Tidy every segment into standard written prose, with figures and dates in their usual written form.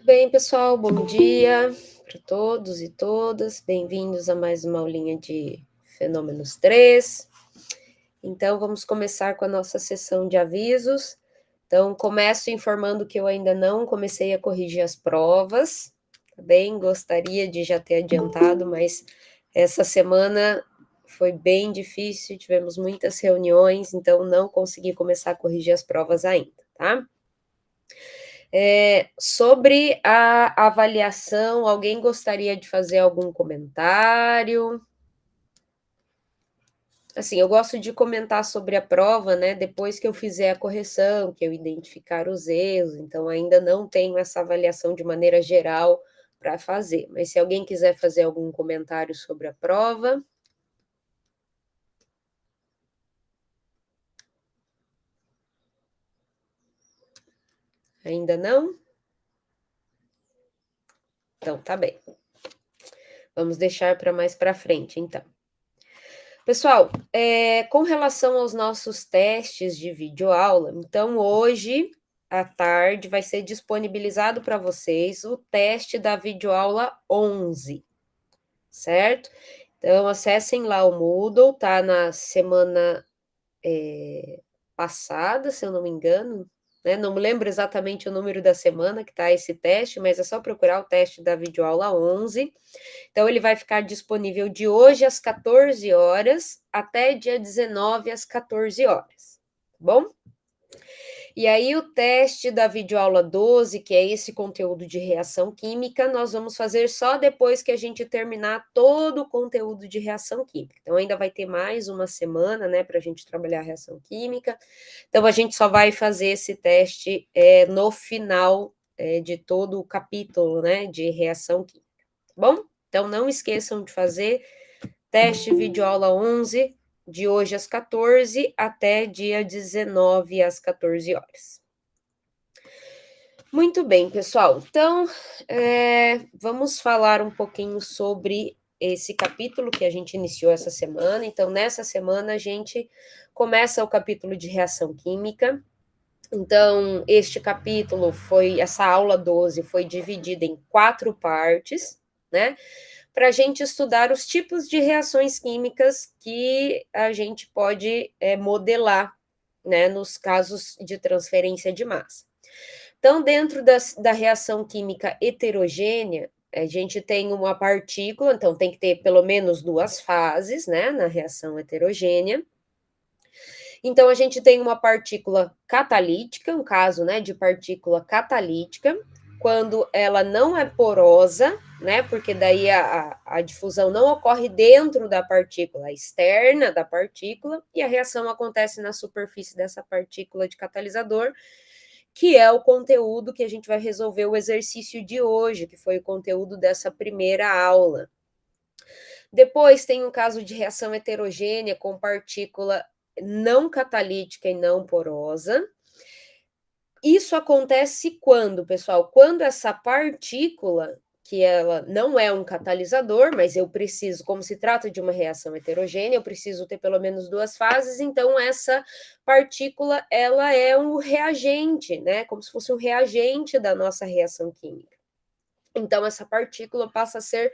Muito bem, pessoal, bom dia para todos e todas. Bem-vindos a mais uma aulinha de Fenômenos 3. Então, vamos começar com a nossa sessão de avisos. Então, começo informando que eu ainda não comecei a corrigir as provas, tá bem? Gostaria de já ter adiantado, mas essa semana foi bem difícil, tivemos muitas reuniões, então não consegui começar a corrigir as provas ainda, tá? Sobre a avaliação, alguém gostaria de fazer algum comentário? Assim, eu gosto de comentar sobre a prova, né, depois que eu fizer a correção, que eu identificar os erros, então ainda não tenho essa avaliação de maneira geral para fazer. Mas se alguém quiser fazer algum comentário sobre a prova. Ainda não? Então, tá bem. Vamos deixar para mais para frente, então. Pessoal, com relação aos nossos testes de videoaula, então hoje à tarde vai ser disponibilizado para vocês o teste da videoaula 11, certo? Então acessem lá o Moodle, tá na semana passada, se eu não me engano, né? Não me lembro exatamente o número da semana que tá esse teste, mas é só procurar o teste da videoaula 11. Então, ele vai ficar disponível de hoje às 14 horas até dia 19 às 14 horas, tá bom? E aí, o teste da videoaula 12, que é esse conteúdo de reação química, nós vamos fazer só depois que a gente terminar todo o conteúdo de reação química. Então, ainda vai ter mais uma semana, né, para a gente trabalhar a reação química. Então, a gente só vai fazer esse teste no final de todo o capítulo, né, de reação química, tá bom? Então, não esqueçam de fazer teste videoaula 11, de hoje às 14 até dia 19 às 14 horas. Muito bem, pessoal. Então, vamos falar um pouquinho sobre esse capítulo que a gente iniciou essa semana. Então, nessa semana, a gente começa o capítulo de reação química. Então, este capítulo essa aula 12 foi dividida em 4 partes, né? Para a gente estudar os tipos de reações químicas que a gente pode modelar, né, nos casos de transferência de massa. Então, dentro da reação química heterogênea, a gente tem uma partícula, então tem que ter pelo menos 2 fases, né, na reação heterogênea. Então, a gente tem uma partícula catalítica, um caso, né, de partícula catalítica, quando ela não é porosa, né, porque daí a difusão não ocorre dentro da partícula, externa da partícula, e a reação acontece na superfície dessa partícula de catalisador, que é o conteúdo que a gente vai resolver o exercício de hoje, que foi o conteúdo dessa primeira aula. Depois tem um caso de reação heterogênea com partícula não catalítica e não porosa. Isso acontece quando, pessoal? Quando essa partícula, que ela não é um catalisador, mas eu preciso, como se trata de uma reação heterogênea, eu preciso ter pelo menos 2 fases, então essa partícula, ela é um reagente, né? Como se fosse um reagente da nossa reação química. Então, essa partícula passa a ser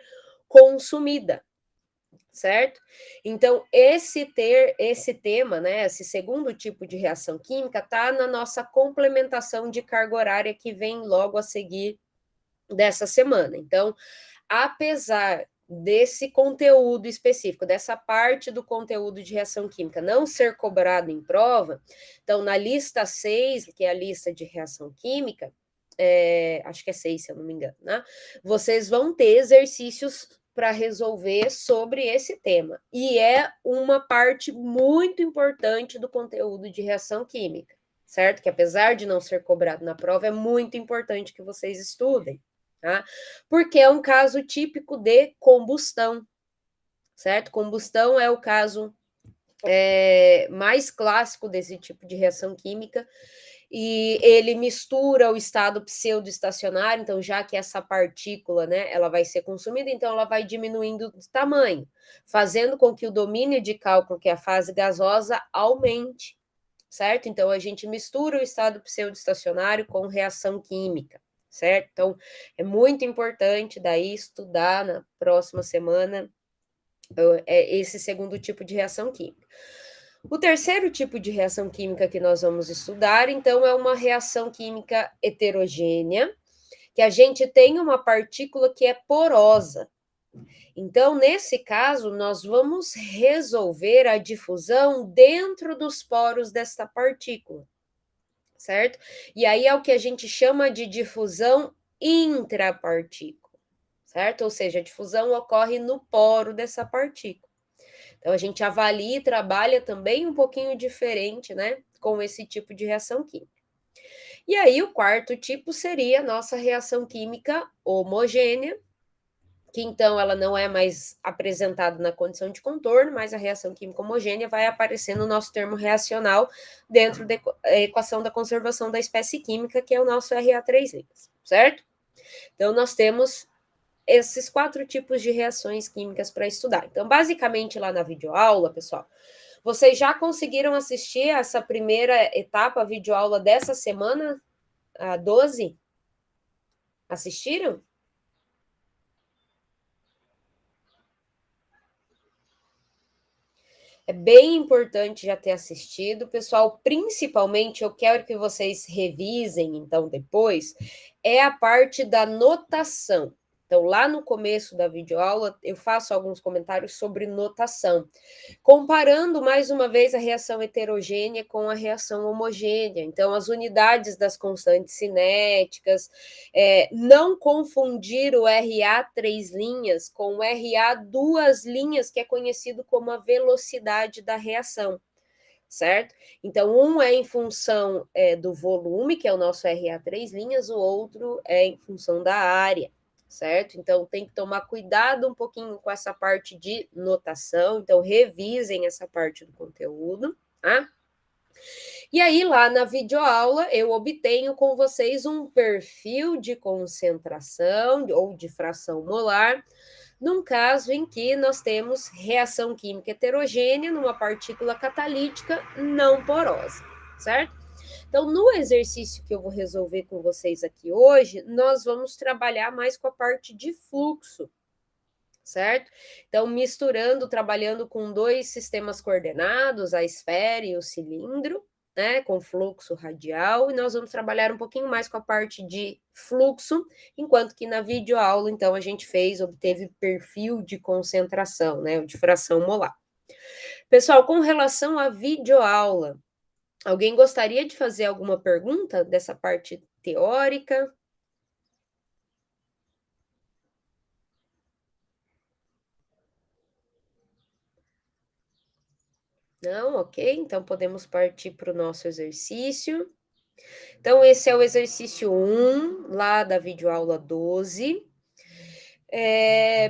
consumida, certo? Então, esse tema, né, esse segundo tipo de reação química, está na nossa complementação de carga horária que vem logo a seguir dessa semana. Então, apesar desse conteúdo específico, dessa parte do conteúdo de reação química não ser cobrado em prova, então, na lista 6, que é a lista de reação química, acho que é 6, se eu não me engano, né? Vocês vão ter exercícios para resolver sobre esse tema. E é uma parte muito importante do conteúdo de reação química, certo? Que apesar de não ser cobrado na prova, é muito importante que vocês estudem, tá? Porque é um caso típico de combustão, certo? Combustão é o caso mais clássico desse tipo de reação química, e ele mistura o estado pseudoestacionário, então já que essa partícula, né, ela vai ser consumida, então ela vai diminuindo de tamanho, fazendo com que o domínio de cálculo, que é a fase gasosa, aumente, certo? Então a gente mistura o estado pseudoestacionário com reação química, certo? Então, é muito importante daí estudar na próxima semana esse segundo tipo de reação química. O terceiro tipo de reação química que nós vamos estudar, então, é uma reação química heterogênea, que a gente tem uma partícula que é porosa. Então, nesse caso, nós vamos resolver a difusão dentro dos poros desta partícula, certo? E aí é o que a gente chama de difusão intrapartícula, certo? Ou seja, a difusão ocorre no poro dessa partícula. Então, a gente avalia e trabalha também um pouquinho diferente, né, com esse tipo de reação química. E aí, o quarto tipo seria a nossa reação química homogênea, que então ela não é mais apresentada na condição de contorno, mas a reação química homogênea vai aparecer no nosso termo reacional dentro da equação da conservação da espécie química, que é o nosso Ra3 certo? Então, nós temos esses 4 tipos de reações químicas para estudar. Então, basicamente, lá na videoaula, pessoal, vocês já conseguiram assistir essa primeira etapa, a videoaula dessa semana, a 12? Assistiram? É bem importante já ter assistido, pessoal. Principalmente, eu quero que vocês revisem, então, depois, é a parte da notação. Então, lá no começo da videoaula, eu faço alguns comentários sobre notação, comparando mais uma vez a reação heterogênea com a reação homogênea. Então, as unidades das constantes cinéticas, não confundir o Ra 3 linhas com o Ra 2 linhas, que é conhecido como a velocidade da reação, certo? Então, um é em função do volume, que é o nosso Ra 3 linhas, o outro é em função da área, certo? Então, tem que tomar cuidado um pouquinho com essa parte de notação, então revisem essa parte do conteúdo, tá? E aí, lá na videoaula, eu obtenho com vocês um perfil de concentração ou de fração molar, num caso em que nós temos reação química heterogênea numa partícula catalítica não porosa, certo? Então, no exercício que eu vou resolver com vocês aqui hoje, nós vamos trabalhar mais com a parte de fluxo, certo? Então, misturando, trabalhando com 2 sistemas coordenados, a esfera e o cilindro, né, com fluxo radial, e nós vamos trabalhar um pouquinho mais com a parte de fluxo, enquanto que na videoaula, então, a gente obteve perfil de concentração, né, de fração molar. Pessoal, com relação à videoaula, alguém gostaria de fazer alguma pergunta dessa parte teórica? Não? Ok, então podemos partir para o nosso exercício. Então, esse é o exercício 1, lá da videoaula 12.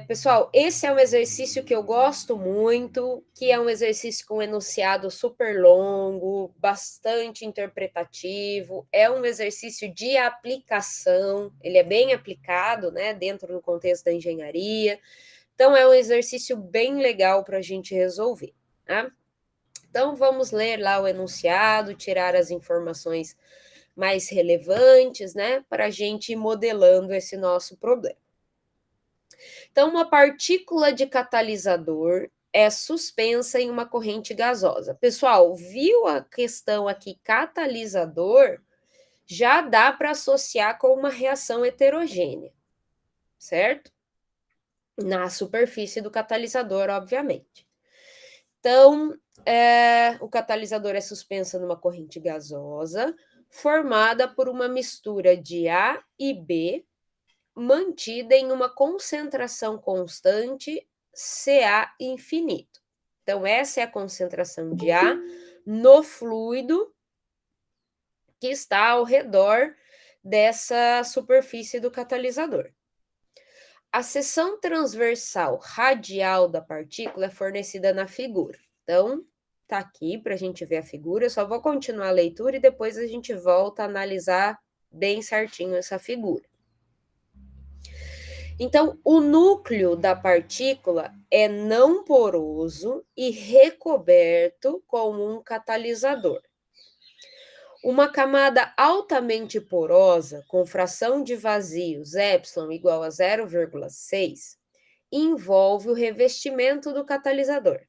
Pessoal, esse é um exercício que eu gosto muito, que é um exercício com enunciado super longo, bastante interpretativo, é um exercício de aplicação, ele é bem aplicado, né, dentro do contexto da engenharia, então é um exercício bem legal para a gente resolver, tá? Então, vamos ler lá o enunciado, tirar as informações mais relevantes, né, para a gente ir modelando esse nosso problema. Então, uma partícula de catalisador é suspensa em uma corrente gasosa. Pessoal, viu a questão aqui, catalisador? Já dá para associar com uma reação heterogênea, certo? Na superfície do catalisador, obviamente. Então, o catalisador é suspensa numa corrente gasosa, formada por uma mistura de A e B, mantida em uma concentração constante, Ca infinito. Então, essa é a concentração de A no fluido que está ao redor dessa superfície do catalisador. A seção transversal radial da partícula é fornecida na figura. Então, tá aqui para a gente ver a figura. Eu só vou continuar a leitura e depois a gente volta a analisar bem certinho essa figura. Então, o núcleo da partícula é não poroso e recoberto com um catalisador. Uma camada altamente porosa, com fração de vazios epsilon igual a 0,6, envolve o revestimento do catalisador.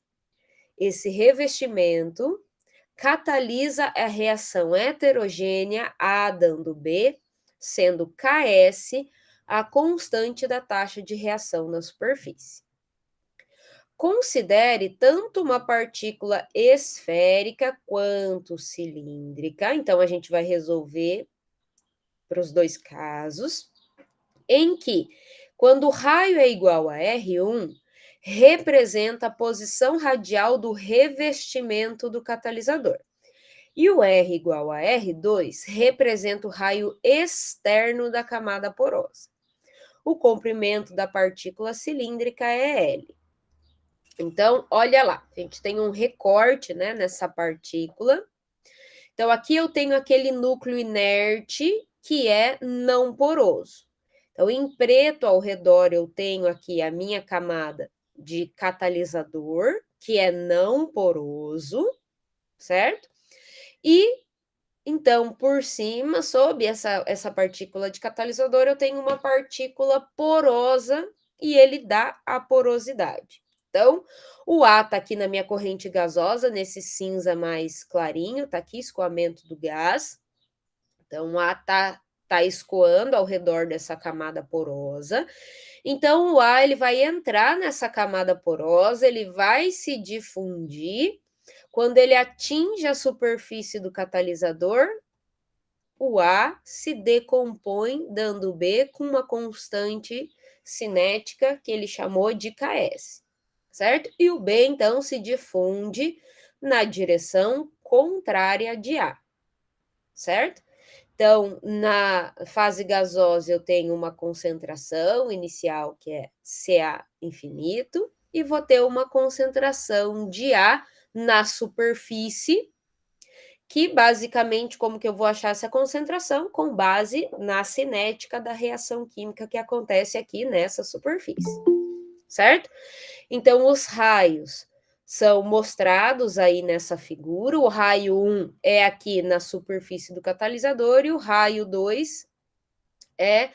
Esse revestimento catalisa a reação heterogênea A dando B, sendo Ks a constante da taxa de reação na superfície. Considere tanto uma partícula esférica quanto cilíndrica. Então, a gente vai resolver para os dois casos, em que, quando o raio é igual a R1, representa a posição radial do revestimento do catalisador. E o R igual a R2 representa o raio externo da camada porosa. O comprimento da partícula cilíndrica é L. Então, olha lá, a gente tem um recorte, né, nessa partícula. Então, aqui eu tenho aquele núcleo inerte que é não poroso. Então, em preto ao redor eu tenho aqui a minha camada de catalisador, que é não poroso, certo? E, então, por cima, sob essa partícula de catalisador, eu tenho uma partícula porosa e ele dá a porosidade. Então, o A está aqui na minha corrente gasosa, nesse cinza mais clarinho, está aqui, escoamento do gás. Então, o A tá escoando ao redor dessa camada porosa. Então, o A ele vai entrar nessa camada porosa, ele vai se difundir. Quando ele atinge a superfície do catalisador, o A se decompõe, dando B com uma constante cinética que ele chamou de Ks, certo? E o B, então, se difunde na direção contrária de A, certo? Então, na fase gasosa, eu tenho uma concentração inicial, que é Ca infinito, e vou ter uma concentração de A na superfície, que basicamente, como que eu vou achar essa concentração? Com base na cinética da reação química que acontece aqui nessa superfície, certo? Então, os raios são mostrados aí nessa figura. O raio 1 é aqui na superfície do catalisador e o raio 2 é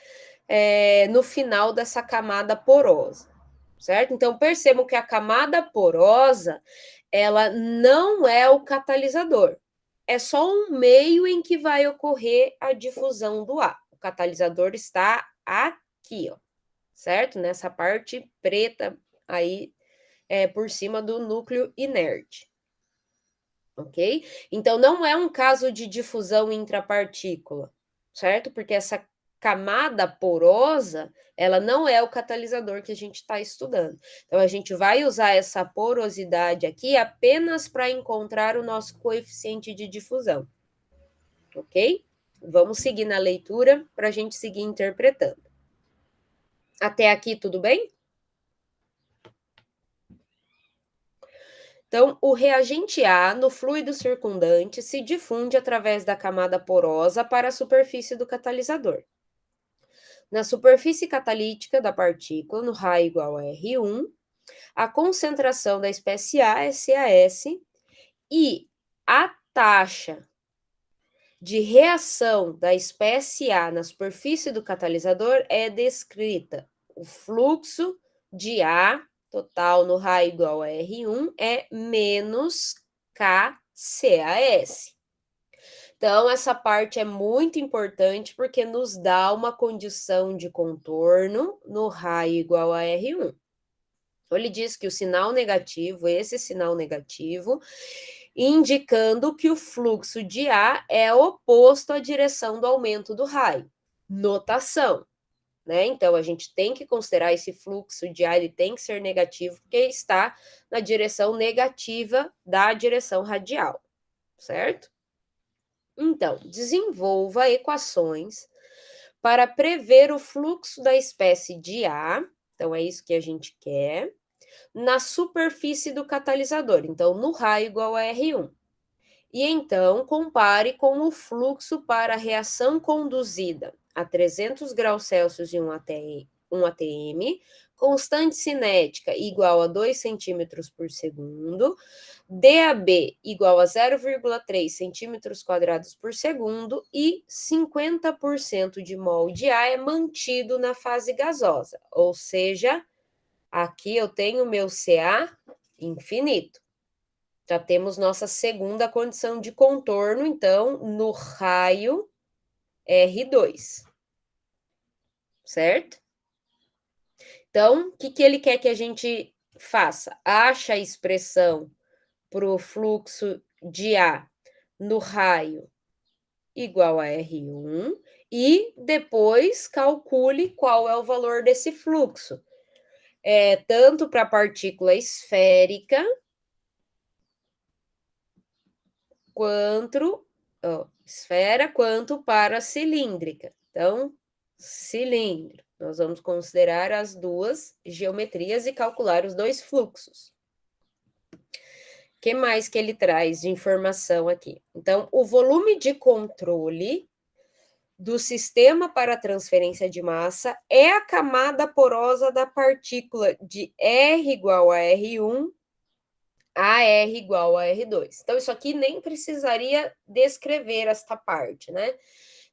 no final dessa camada porosa, certo? Então, percebam que a camada porosa, ela não é o catalisador. É só um meio em que vai ocorrer a difusão do ar. O catalisador está aqui, ó, certo? Nessa parte preta aí, por cima do núcleo inerte. Ok? Então, não é um caso de difusão intrapartícula, certo? Porque essa camada porosa, ela não é o catalisador que a gente está estudando. Então, a gente vai usar essa porosidade aqui apenas para encontrar o nosso coeficiente de difusão. Ok? Vamos seguir na leitura para a gente seguir interpretando. Até aqui, tudo bem? Então, o reagente A no fluido circundante se difunde através da camada porosa para a superfície do catalisador. Na superfície catalítica da partícula, no raio igual a R1, a concentração da espécie A é CaS e a taxa de reação da espécie A na superfície do catalisador é descrita. O fluxo de A total no raio igual a R1 é menos KCAS. Então, essa parte é muito importante porque nos dá uma condição de contorno no raio igual a R1. Então, ele diz que o sinal negativo, esse sinal negativo, indicando que o fluxo de A é oposto à direção do aumento do raio. Notação, né? Então, a gente tem que considerar esse fluxo de A, ele tem que ser negativo, porque está na direção negativa da direção radial, certo? Então, desenvolva equações para prever o fluxo da espécie de A, então é isso que a gente quer, na superfície do catalisador, então no raio igual a R1. E então compare com o fluxo para a reação conduzida a 300 graus Celsius e 1 atm, constante cinética igual a 2 centímetros por segundo, DAB igual a 0,3 centímetros quadrados por segundo e 50% de mol de ar é mantido na fase gasosa, ou seja, aqui eu tenho meu Ca infinito. Já temos nossa segunda condição de contorno, então, no raio R2, certo? Então, o que ele quer que a gente faça? Acha a expressão para o fluxo de A no raio igual a R1 e depois calcule qual é o valor desse fluxo. Tanto para a partícula esférica quanto para a cilíndrica. Então, cilindro. Nós vamos considerar as duas geometrias e calcular os dois fluxos. O que mais que ele traz de informação aqui? Então, o volume de controle do sistema para transferência de massa é a camada porosa da partícula de R igual a R1 a R igual a R2. Então, isso aqui nem precisaria descrever esta parte, né?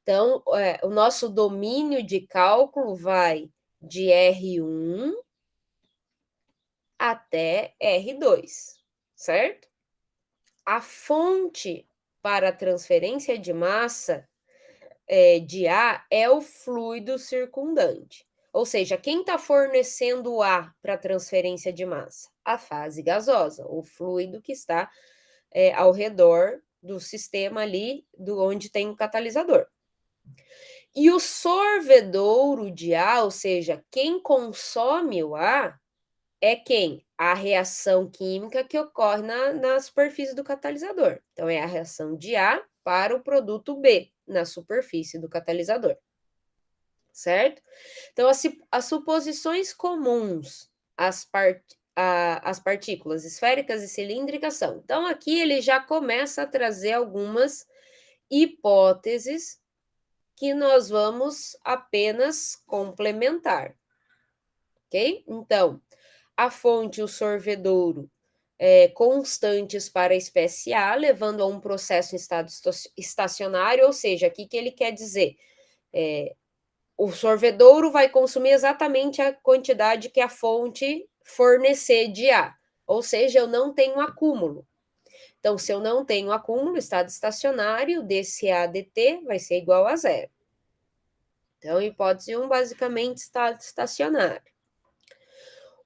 Então, o nosso domínio de cálculo vai de R1 até R2, certo? A fonte para a transferência de massa de A é o fluido circundante. Ou seja, quem está fornecendo o ar para transferência de massa? A fase gasosa, o fluido que está ao redor do sistema ali, onde tem o catalisador. E o sorvedouro de ar, ou seja, quem consome o ar, é quem? A reação química que ocorre na superfície do catalisador. Então, é a reação de A para o produto B, na superfície do catalisador. Certo? Então, as suposições comuns às partículas esféricas e cilíndricas são. Então, aqui ele já começa a trazer algumas hipóteses que nós vamos apenas complementar. Ok? Então, a fonte, o sorvedouro, constantes para a espécie A, levando a um processo em estado estacionário, ou seja, o que ele quer dizer? O sorvedouro vai consumir exatamente a quantidade que a fonte fornecer de A, ou seja, eu não tenho acúmulo. Então, se eu não tenho acúmulo, estado estacionário, dCA dt vai ser igual a zero. Então, hipótese 1, basicamente, estado estacionário.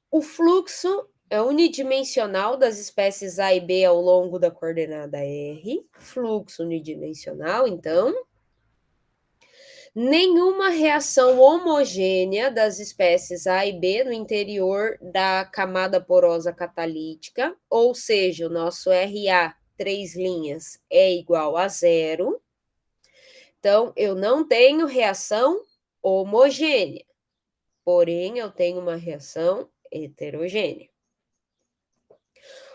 O fluxo é unidimensional das espécies A e B ao longo da coordenada R. Fluxo unidimensional, então. Nenhuma reação homogênea das espécies A e B no interior da camada porosa catalítica, ou seja, o nosso RA, 3 linhas, é igual a zero. Então, eu não tenho reação homogênea, porém, eu tenho uma reação heterogênea.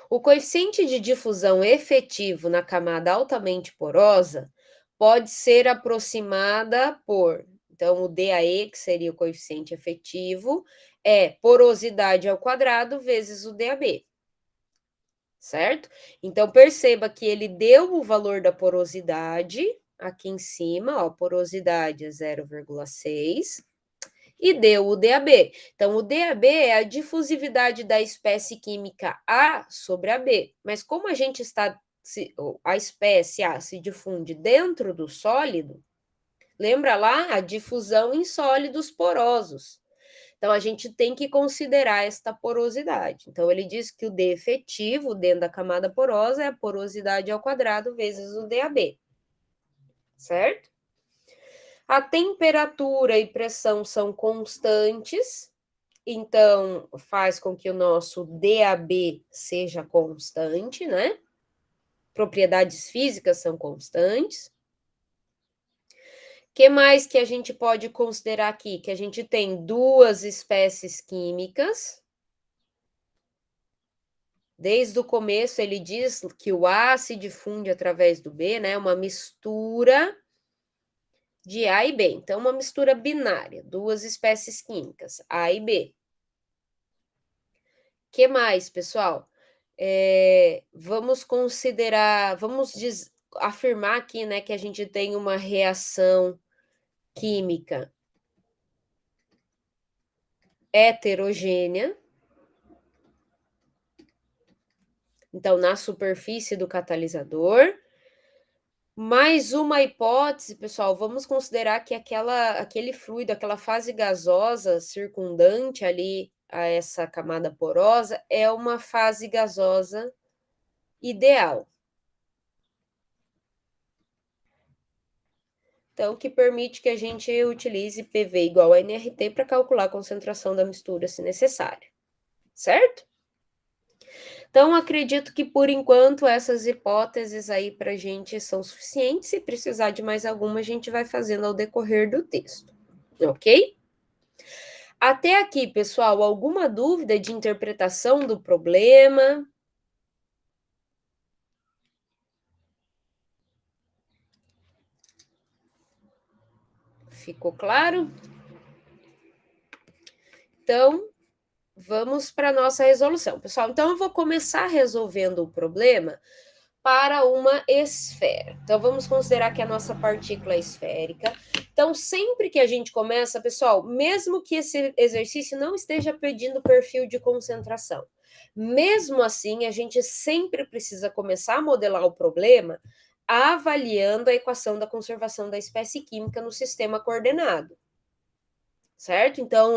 O coeficiente de difusão efetivo na camada altamente porosa pode ser aproximada por, então, o DAE, que seria o coeficiente efetivo, é porosidade ao quadrado vezes o DAB, certo? Então, perceba que ele deu o valor da porosidade, aqui em cima, ó, porosidade é 0,6, e deu o DAB. Então, o DAB é a difusividade da espécie química A sobre a B. Mas como a gente a espécie A se difunde dentro do sólido, lembra lá a difusão em sólidos porosos. Então, a gente tem que considerar esta porosidade. Então, ele diz que o D efetivo dentro da camada porosa é a porosidade ao quadrado vezes o DAB. Certo? A temperatura e pressão são constantes, então faz com que o nosso DAB seja constante, né? Propriedades físicas são constantes. O que mais que a gente pode considerar aqui? Que a gente tem duas espécies químicas. Desde o começo ele diz que o A se difunde através do B, né? Uma mistura de A e B. Então, uma mistura binária, duas espécies químicas, A e B. Que mais, pessoal? Vamos considerar, afirmar aqui, né, que a gente tem uma reação química heterogênea. Então, na superfície do catalisador. Mais uma hipótese, pessoal, vamos considerar que aquele fluido, aquela fase gasosa circundante ali a essa camada porosa é uma fase gasosa ideal. Então, que permite que a gente utilize PV igual a nRT para calcular a concentração da mistura, se necessário. Certo? Então, acredito que por enquanto essas hipóteses aí para a gente são suficientes. Se precisar de mais alguma, a gente vai fazendo ao decorrer do texto. Ok? Até aqui, pessoal, alguma dúvida de interpretação do problema? Ficou claro? Então, vamos para a nossa resolução, pessoal. Então, eu vou começar resolvendo o problema para uma esfera. Então, vamos considerar que a nossa partícula é esférica. Então, sempre que a gente começa, pessoal, mesmo que esse exercício não esteja pedindo perfil de concentração, mesmo assim, a gente sempre precisa começar a modelar o problema avaliando a equação da conservação da espécie química no sistema coordenado. Certo? Então,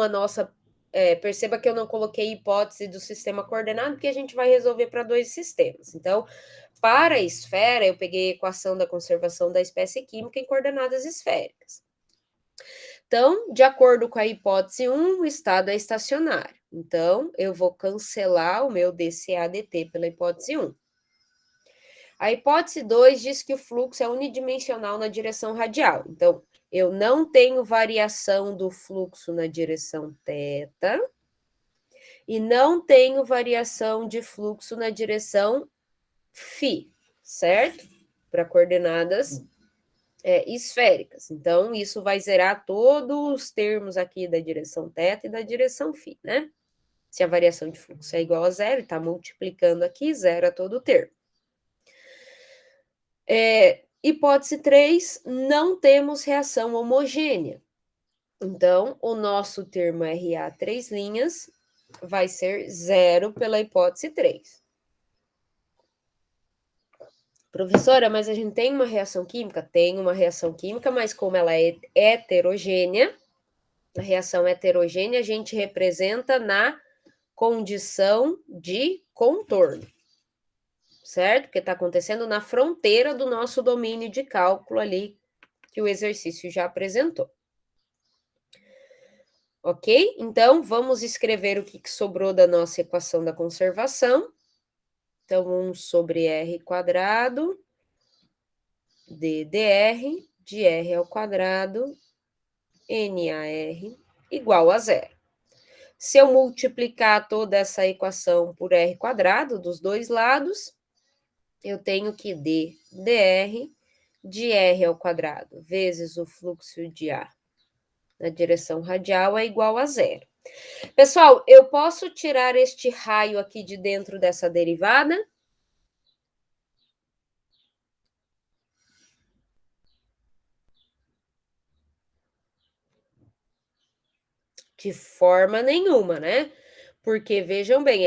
perceba que eu não coloquei hipótese do sistema coordenado, porque a gente vai resolver para dois sistemas. Então, para a esfera, eu peguei a equação da conservação da espécie química em coordenadas esféricas. Então, de acordo com a hipótese 1, o estado é estacionário. Então, eu vou cancelar o meu dCA/dt pela hipótese 1. A hipótese 2 diz que o fluxo é unidimensional na direção radial. Então, eu não tenho variação do fluxo na direção θ e não tenho variação de fluxo na direção φ, certo? Para coordenadas esféricas. Então, isso vai zerar todos os termos aqui da direção θ e da direção φ, né? Se a variação de fluxo é igual a zero, está multiplicando aqui, zera todo o termo. Hipótese 3, não temos reação homogênea. Então, o nosso termo RA 3' vai ser zero pela hipótese 3. Professora, mas a gente tem uma reação química? Tem uma reação química, mas como ela é heterogênea, a reação heterogênea a gente representa na condição de contorno, certo? Porque está acontecendo na fronteira do nosso domínio de cálculo ali, que o exercício já apresentou. Ok? Então, vamos escrever o que sobrou da nossa equação da conservação. Então, 1 sobre r quadrado ddr de r ao quadrado NaR igual a zero. Se eu multiplicar toda essa equação por r quadrado dos dois lados, eu tenho que dr de r ao quadrado vezes o fluxo de ar na direção radial é igual a zero. Pessoal, eu posso tirar este raio aqui de dentro dessa derivada? De forma nenhuma, né? Porque vejam bem,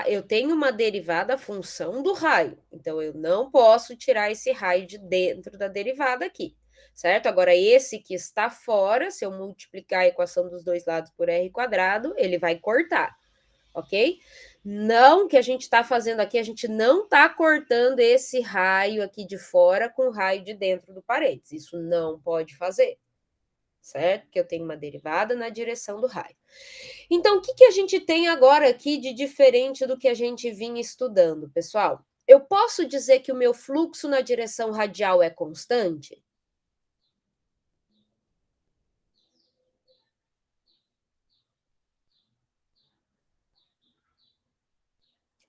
eu tenho uma derivada função do raio, então eu não posso tirar esse raio de dentro da derivada aqui, certo? Agora, esse que está fora, se eu multiplicar a equação dos dois lados por r quadrado, ele vai cortar, ok? Não, que a gente está fazendo aqui, a gente não está cortando esse raio aqui de fora com o raio de dentro do parênteses, isso não pode fazer, certo? Porque eu tenho uma derivada na direção do raio. Então, o que a gente tem agora aqui de diferente do que a gente vinha estudando, pessoal? Eu posso dizer que o meu fluxo na direção radial é constante?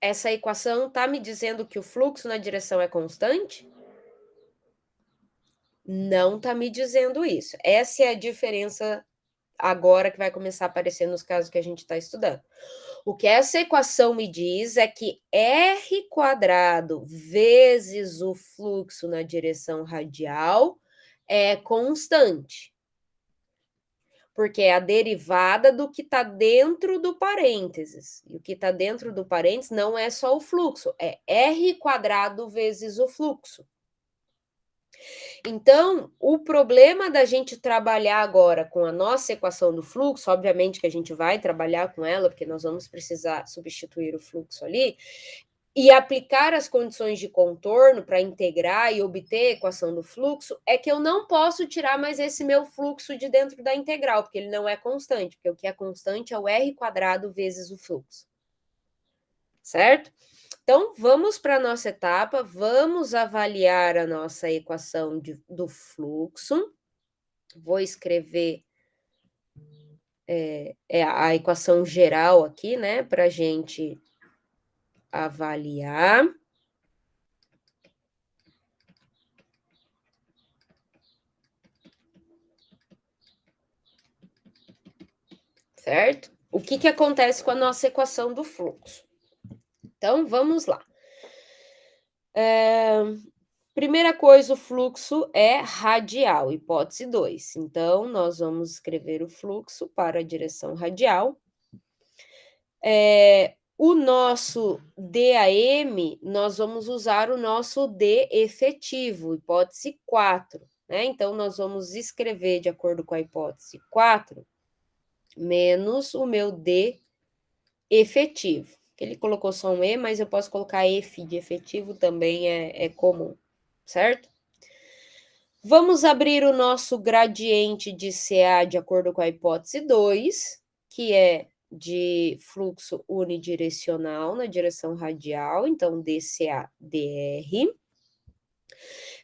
Essa equação está me dizendo que o fluxo na direção é constante? Não está me dizendo isso. Essa é a diferença agora que vai começar a aparecer nos casos que a gente está estudando. O que essa equação me diz é que R² vezes o fluxo na direção radial é constante. Porque é a derivada do que está dentro do parênteses. E o que está dentro do parênteses não é só o fluxo, é R² vezes o fluxo. Então, o problema da gente trabalhar agora com a nossa equação do fluxo, obviamente que a gente vai trabalhar com ela, porque nós vamos precisar substituir o fluxo ali, e aplicar as condições de contorno para integrar e obter a equação do fluxo, é que eu não posso tirar mais esse meu fluxo de dentro da integral, porque ele não é constante, porque o que é constante é o R² vezes o fluxo. Certo? Então, vamos para a nossa etapa, vamos avaliar a nossa equação do fluxo. Vou escrever a equação geral aqui, né, para a gente avaliar. Certo? O que acontece com a nossa equação do fluxo? Então, vamos lá. Primeira coisa, o fluxo é radial, hipótese 2. Então, nós vamos escrever o fluxo para a direção radial. O nosso DAM, nós vamos usar o nosso D efetivo, hipótese 4. Né? Então, nós vamos escrever de acordo com a hipótese 4, menos o meu D efetivo. Ele colocou só um E, mas eu posso colocar EF de efetivo, também é comum, certo? Vamos abrir o nosso gradiente de CA de acordo com a hipótese 2, que é de fluxo unidirecional na direção radial, então dCA/dr.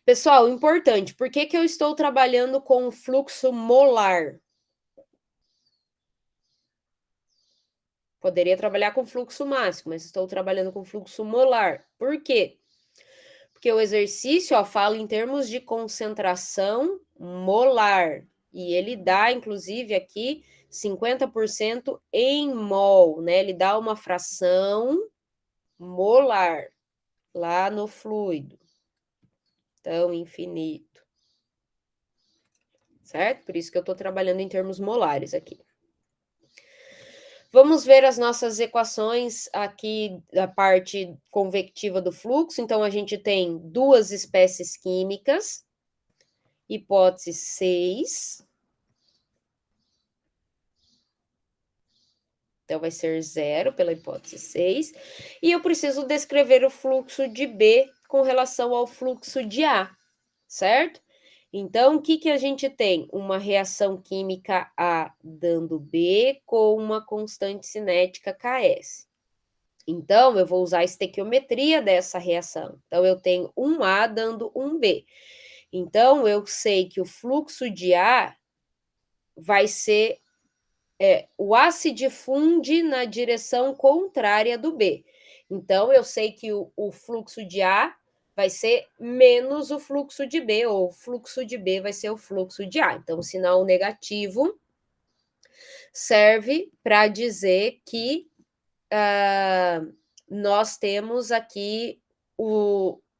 Pessoal, importante, por que eu estou trabalhando com o fluxo molar? Poderia trabalhar com fluxo máximo, mas estou trabalhando com fluxo molar. Por quê? Porque o exercício fala em termos de concentração molar. E ele dá, inclusive, aqui 50% em mol, né? Ele dá uma fração molar lá no fluido. Então, infinito. Certo? Por isso que eu estou trabalhando em termos molares aqui. Vamos ver as nossas equações aqui da parte convectiva do fluxo. Então, a gente tem duas espécies químicas. Hipótese 6. Então, vai ser 0 pela hipótese 6. E eu preciso descrever o fluxo de B com relação ao fluxo de A, certo? Então, o que a gente tem? Uma reação química A dando B com uma constante cinética Ks. Então, eu vou usar a estequiometria dessa reação. Então, eu tenho um A dando um B. Então, eu sei que o fluxo de A vai ser... o A se difunde na direção contrária do B. Então, eu sei que o fluxo de A vai ser menos o fluxo de B, ou o fluxo de B vai ser o fluxo de A. Então, o sinal negativo serve para dizer que nós temos aqui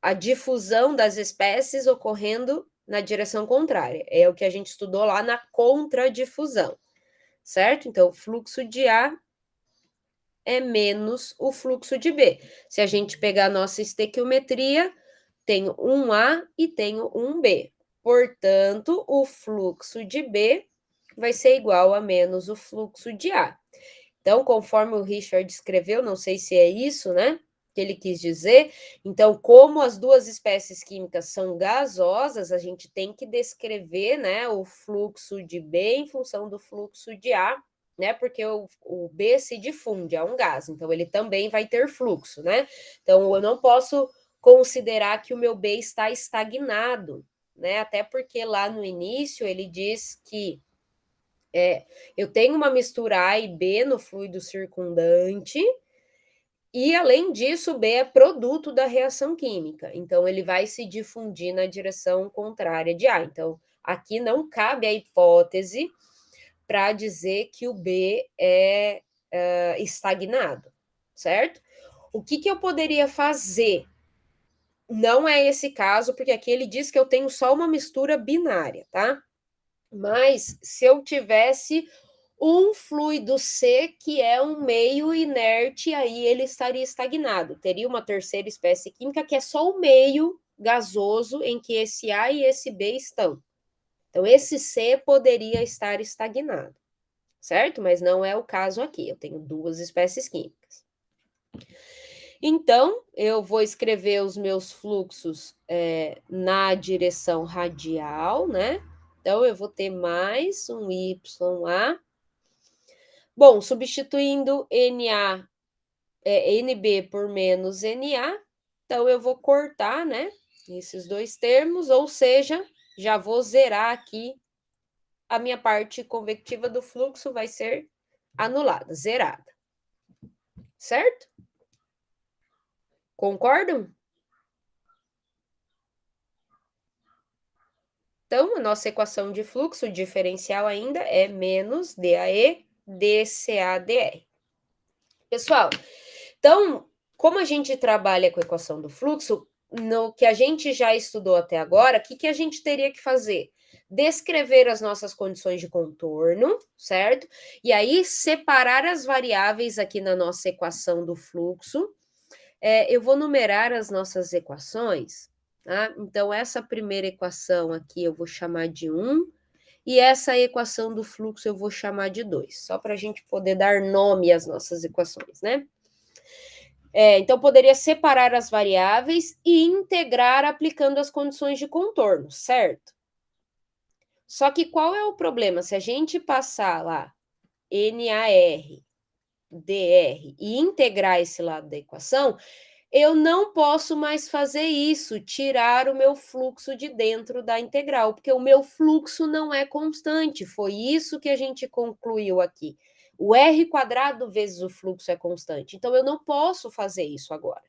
a difusão das espécies ocorrendo na direção contrária. É o que a gente estudou lá na contradifusão, certo? Então, o fluxo de A é menos o fluxo de B. Se a gente pegar a nossa estequiometria, tenho um A e tenho um B. Portanto, o fluxo de B vai ser igual a menos o fluxo de A. Então, conforme o Richard escreveu, não sei se é isso, né, que ele quis dizer. Então, como as duas espécies químicas são gasosas, a gente tem que descrever, né, o fluxo de B em função do fluxo de A, né, porque o B se difunde, é um gás, então ele também vai ter fluxo, né? Então, eu não posso considerar que o meu B está estagnado, né? Até porque lá no início ele diz que eu tenho uma mistura A e B no fluido circundante, e além disso, o B é produto da reação química, então ele vai se difundir na direção contrária de A. Então, aqui não cabe a hipótese para dizer que o B é estagnado, certo? O que eu poderia fazer? Não é esse caso, porque aqui ele diz que eu tenho só uma mistura binária, tá? Mas se eu tivesse um fluido C que é um meio inerte, aí ele estaria estagnado. Teria uma terceira espécie química que é só o meio gasoso em que esse A e esse B estão. Então, esse C poderia estar estagnado, certo? Mas não é o caso aqui. Eu tenho duas espécies químicas. Então, eu vou escrever os meus fluxos na direção radial, né? Então, eu vou ter mais um YA. Bom, substituindo NB por menos NA, então eu vou cortar, né? Esses dois termos, ou seja, já vou zerar aqui a minha parte convectiva do fluxo vai ser anulada, zerada. Certo? Concordam? Então, a nossa equação de fluxo diferencial ainda é menos DAE dCAdR. Pessoal, então, como a gente trabalha com a equação do fluxo, no que a gente já estudou até agora, o que a gente teria que fazer? Descrever as nossas condições de contorno, certo? E aí, separar as variáveis aqui na nossa equação do fluxo. Eu vou numerar as nossas equações, tá? Então, essa primeira equação aqui eu vou chamar de 1, e essa equação do fluxo eu vou chamar de 2, só para a gente poder dar nome às nossas equações, né? Então, poderia separar as variáveis e integrar aplicando as condições de contorno, certo? Só que qual é o problema? Se a gente passar lá NAR, DR e integrar esse lado da equação, eu não posso mais fazer isso, tirar o meu fluxo de dentro da integral, porque o meu fluxo não é constante. Foi isso que a gente concluiu aqui. O R² vezes o fluxo é constante. Então, eu não posso fazer isso agora.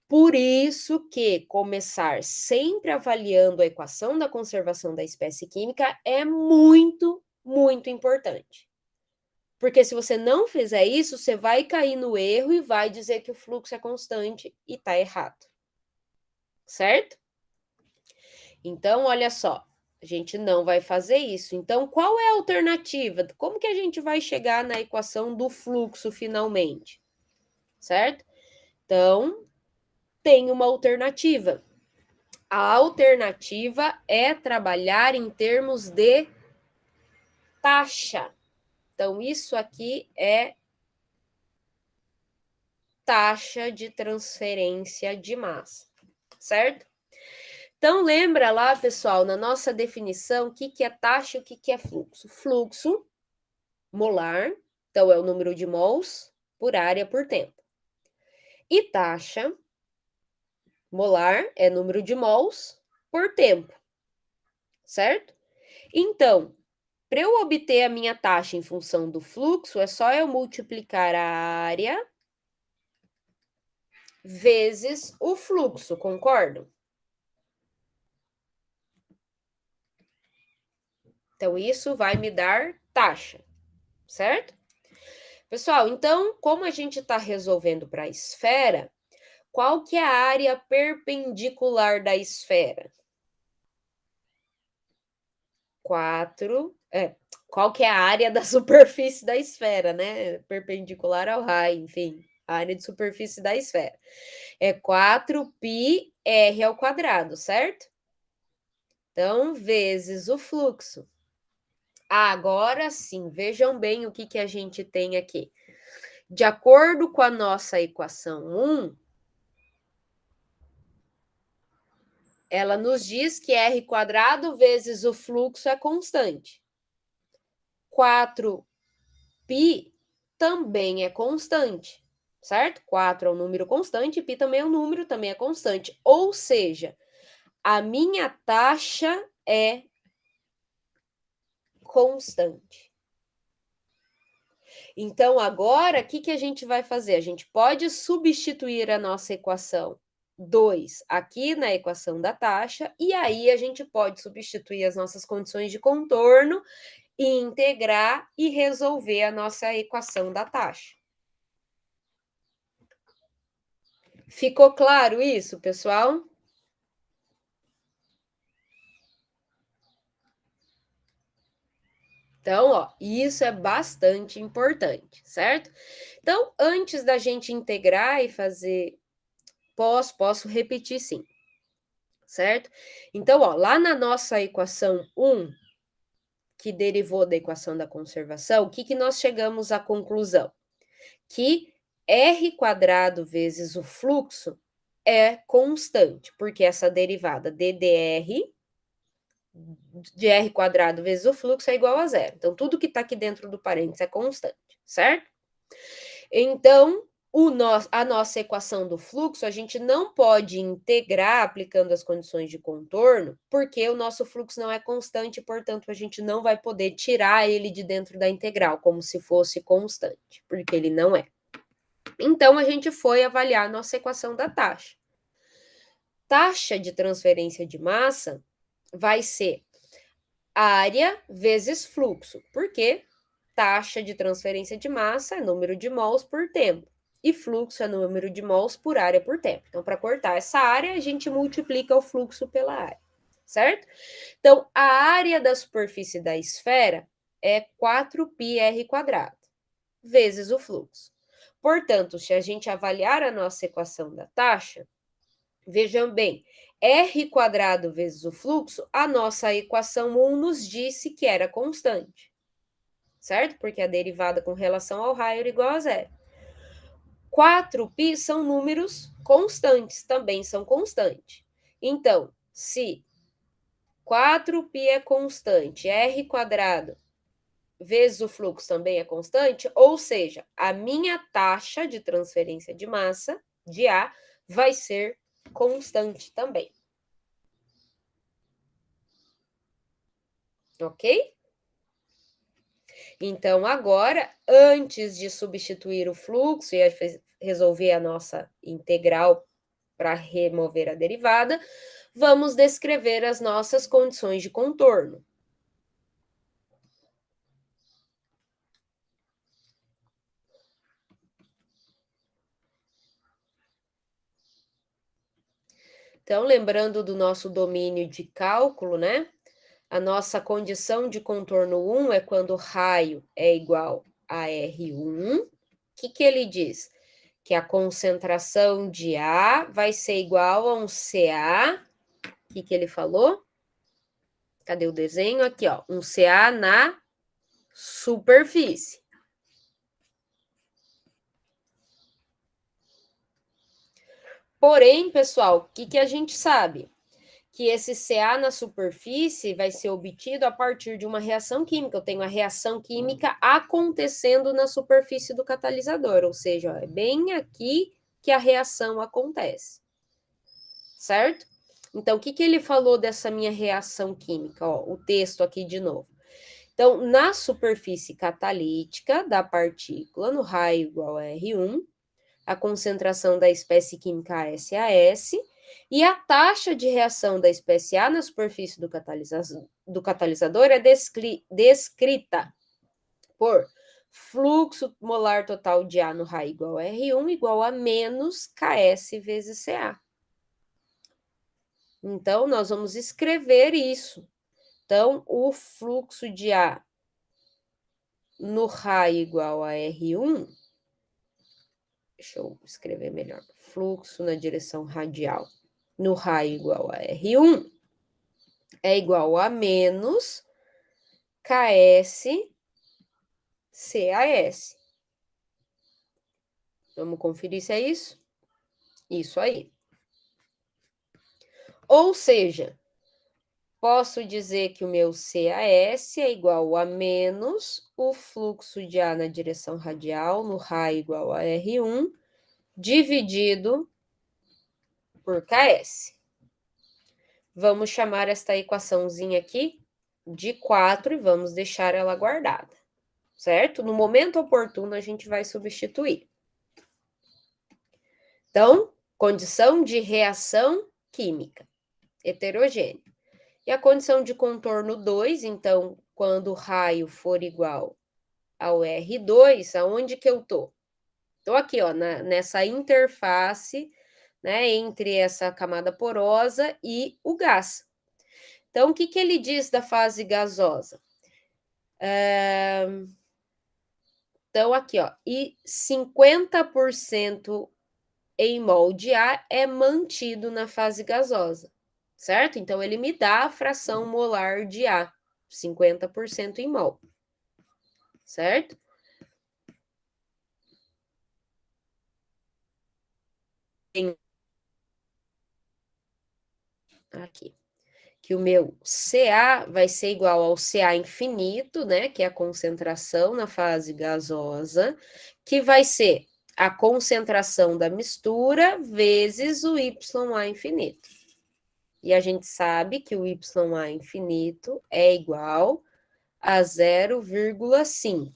Por isso que começar sempre avaliando a equação da conservação da espécie química é muito, muito importante. Porque se você não fizer isso, você vai cair no erro e vai dizer que o fluxo é constante e está errado. Certo? Então, olha só, a gente não vai fazer isso. Então, qual é a alternativa? Como que a gente vai chegar na equação do fluxo finalmente? Certo? Então, tem uma alternativa. A alternativa é trabalhar em termos de taxa. Então, isso aqui é taxa de transferência de massa, certo? Então, lembra lá, pessoal, na nossa definição, o que é taxa e o que é fluxo? Fluxo molar, então é o número de mols por área por tempo. E taxa molar é número de mols por tempo, certo? Então, para eu obter a minha taxa em função do fluxo, é só eu multiplicar a área vezes o fluxo, concordam? Então, isso vai me dar taxa, certo? Pessoal, então, como a gente está resolvendo para a esfera, qual que é a área perpendicular da esfera? 4. Qual que é a área da superfície da esfera, né? Perpendicular ao raio, enfim, a área de superfície da esfera. É 4πr², certo? Então, vezes o fluxo. Agora sim, vejam bem o que a gente tem aqui. De acordo com a nossa equação 1, ela nos diz que R² vezes o fluxo é constante. 4π também é constante, certo? 4 é um número constante, π também é um número, também é constante. Ou seja, a minha taxa é constante. Então, agora, o que a gente vai fazer? A gente pode substituir a nossa equação 2 aqui na equação da taxa, e aí a gente pode substituir as nossas condições de contorno integrar e resolver a nossa equação da taxa. Ficou claro isso, pessoal? Então, ó, isso é bastante importante, certo? Então, antes da gente integrar e fazer, posso repetir sim, certo? Então, ó, lá na nossa equação 1, que derivou da equação da conservação, o que nós chegamos à conclusão? Que r² vezes o fluxo é constante, porque essa derivada ddr de r² vezes o fluxo é igual a zero. Então, tudo que está aqui dentro do parênteses é constante, certo? Então, a nossa equação do fluxo, a gente não pode integrar aplicando as condições de contorno, porque o nosso fluxo não é constante, portanto, a gente não vai poder tirar ele de dentro da integral, como se fosse constante, porque ele não é. Então, a gente foi avaliar a nossa equação da taxa. Taxa de transferência de massa vai ser área vezes fluxo, porque taxa de transferência de massa é número de mols por tempo, e fluxo é número de mols por área por tempo. Então, para cortar essa área, a gente multiplica o fluxo pela área, certo? Então, a área da superfície da esfera é 4πr² vezes o fluxo. Portanto, se a gente avaliar a nossa equação da taxa, vejam bem, r² vezes o fluxo, a nossa equação 1 nos disse que era constante, certo? Porque a derivada com relação ao raio era igual a zero. 4π são números constantes, também são constantes. Então, se 4π é constante, r² vezes o fluxo também é constante, ou seja, a minha taxa de transferência de massa, de A, vai ser constante também. Ok? Então, agora, antes de substituir o fluxo e resolver a nossa integral para remover a derivada, vamos descrever as nossas condições de contorno. Então, lembrando do nosso domínio de cálculo, né? A nossa condição de contorno 1 é quando o raio é igual a R1. O que ele diz? Que a concentração de A vai ser igual a um CA. O que ele falou? Cadê o desenho? Aqui, ó. Um CA na superfície. Porém, pessoal, o que a gente sabe? Que esse CA na superfície vai ser obtido a partir de uma reação química. Eu tenho a reação química acontecendo na superfície do catalisador, ou seja, é bem aqui que a reação acontece, certo? Então, o que ele falou dessa minha reação química? Ó, o texto aqui de novo. Então, na superfície catalítica da partícula, no raio igual a R1, a concentração da espécie química ASAS, e a taxa de reação da espécie A na superfície do catalisador é descrita por fluxo molar total de A no raio igual a R1 igual a menos KS vezes CA. Então, nós vamos escrever isso. Então, o fluxo de A no raio igual a R1, deixa eu escrever melhor, fluxo na direção radial no raio igual a R1 é igual a menos KS CAS. Vamos conferir se é isso? Isso aí. Ou seja, posso dizer que o meu CAS é igual a menos o fluxo de A na direção radial no raio igual a R1 dividido por KS. Vamos chamar esta equaçãozinha aqui de 4 e vamos deixar ela guardada, certo? No momento oportuno, a gente vai substituir. Então, condição de reação química heterogênea. E a condição de contorno 2, então, quando o raio for igual ao R2, aonde que eu tô? Tô aqui, ó, nessa interface, né, entre essa camada porosa e o gás. Então, o que que ele diz da fase gasosa? Então, aqui, ó, e 50% em mol de ar é mantido na fase gasosa, certo? Então, ele me dá a fração molar de ar, 50% em mol, certo? Aqui. Que o meu Ca vai ser igual ao Ca infinito, né? Que é a concentração na fase gasosa, que vai ser a concentração da mistura vezes o YA infinito. E a gente sabe que o YA infinito é igual a 0,5,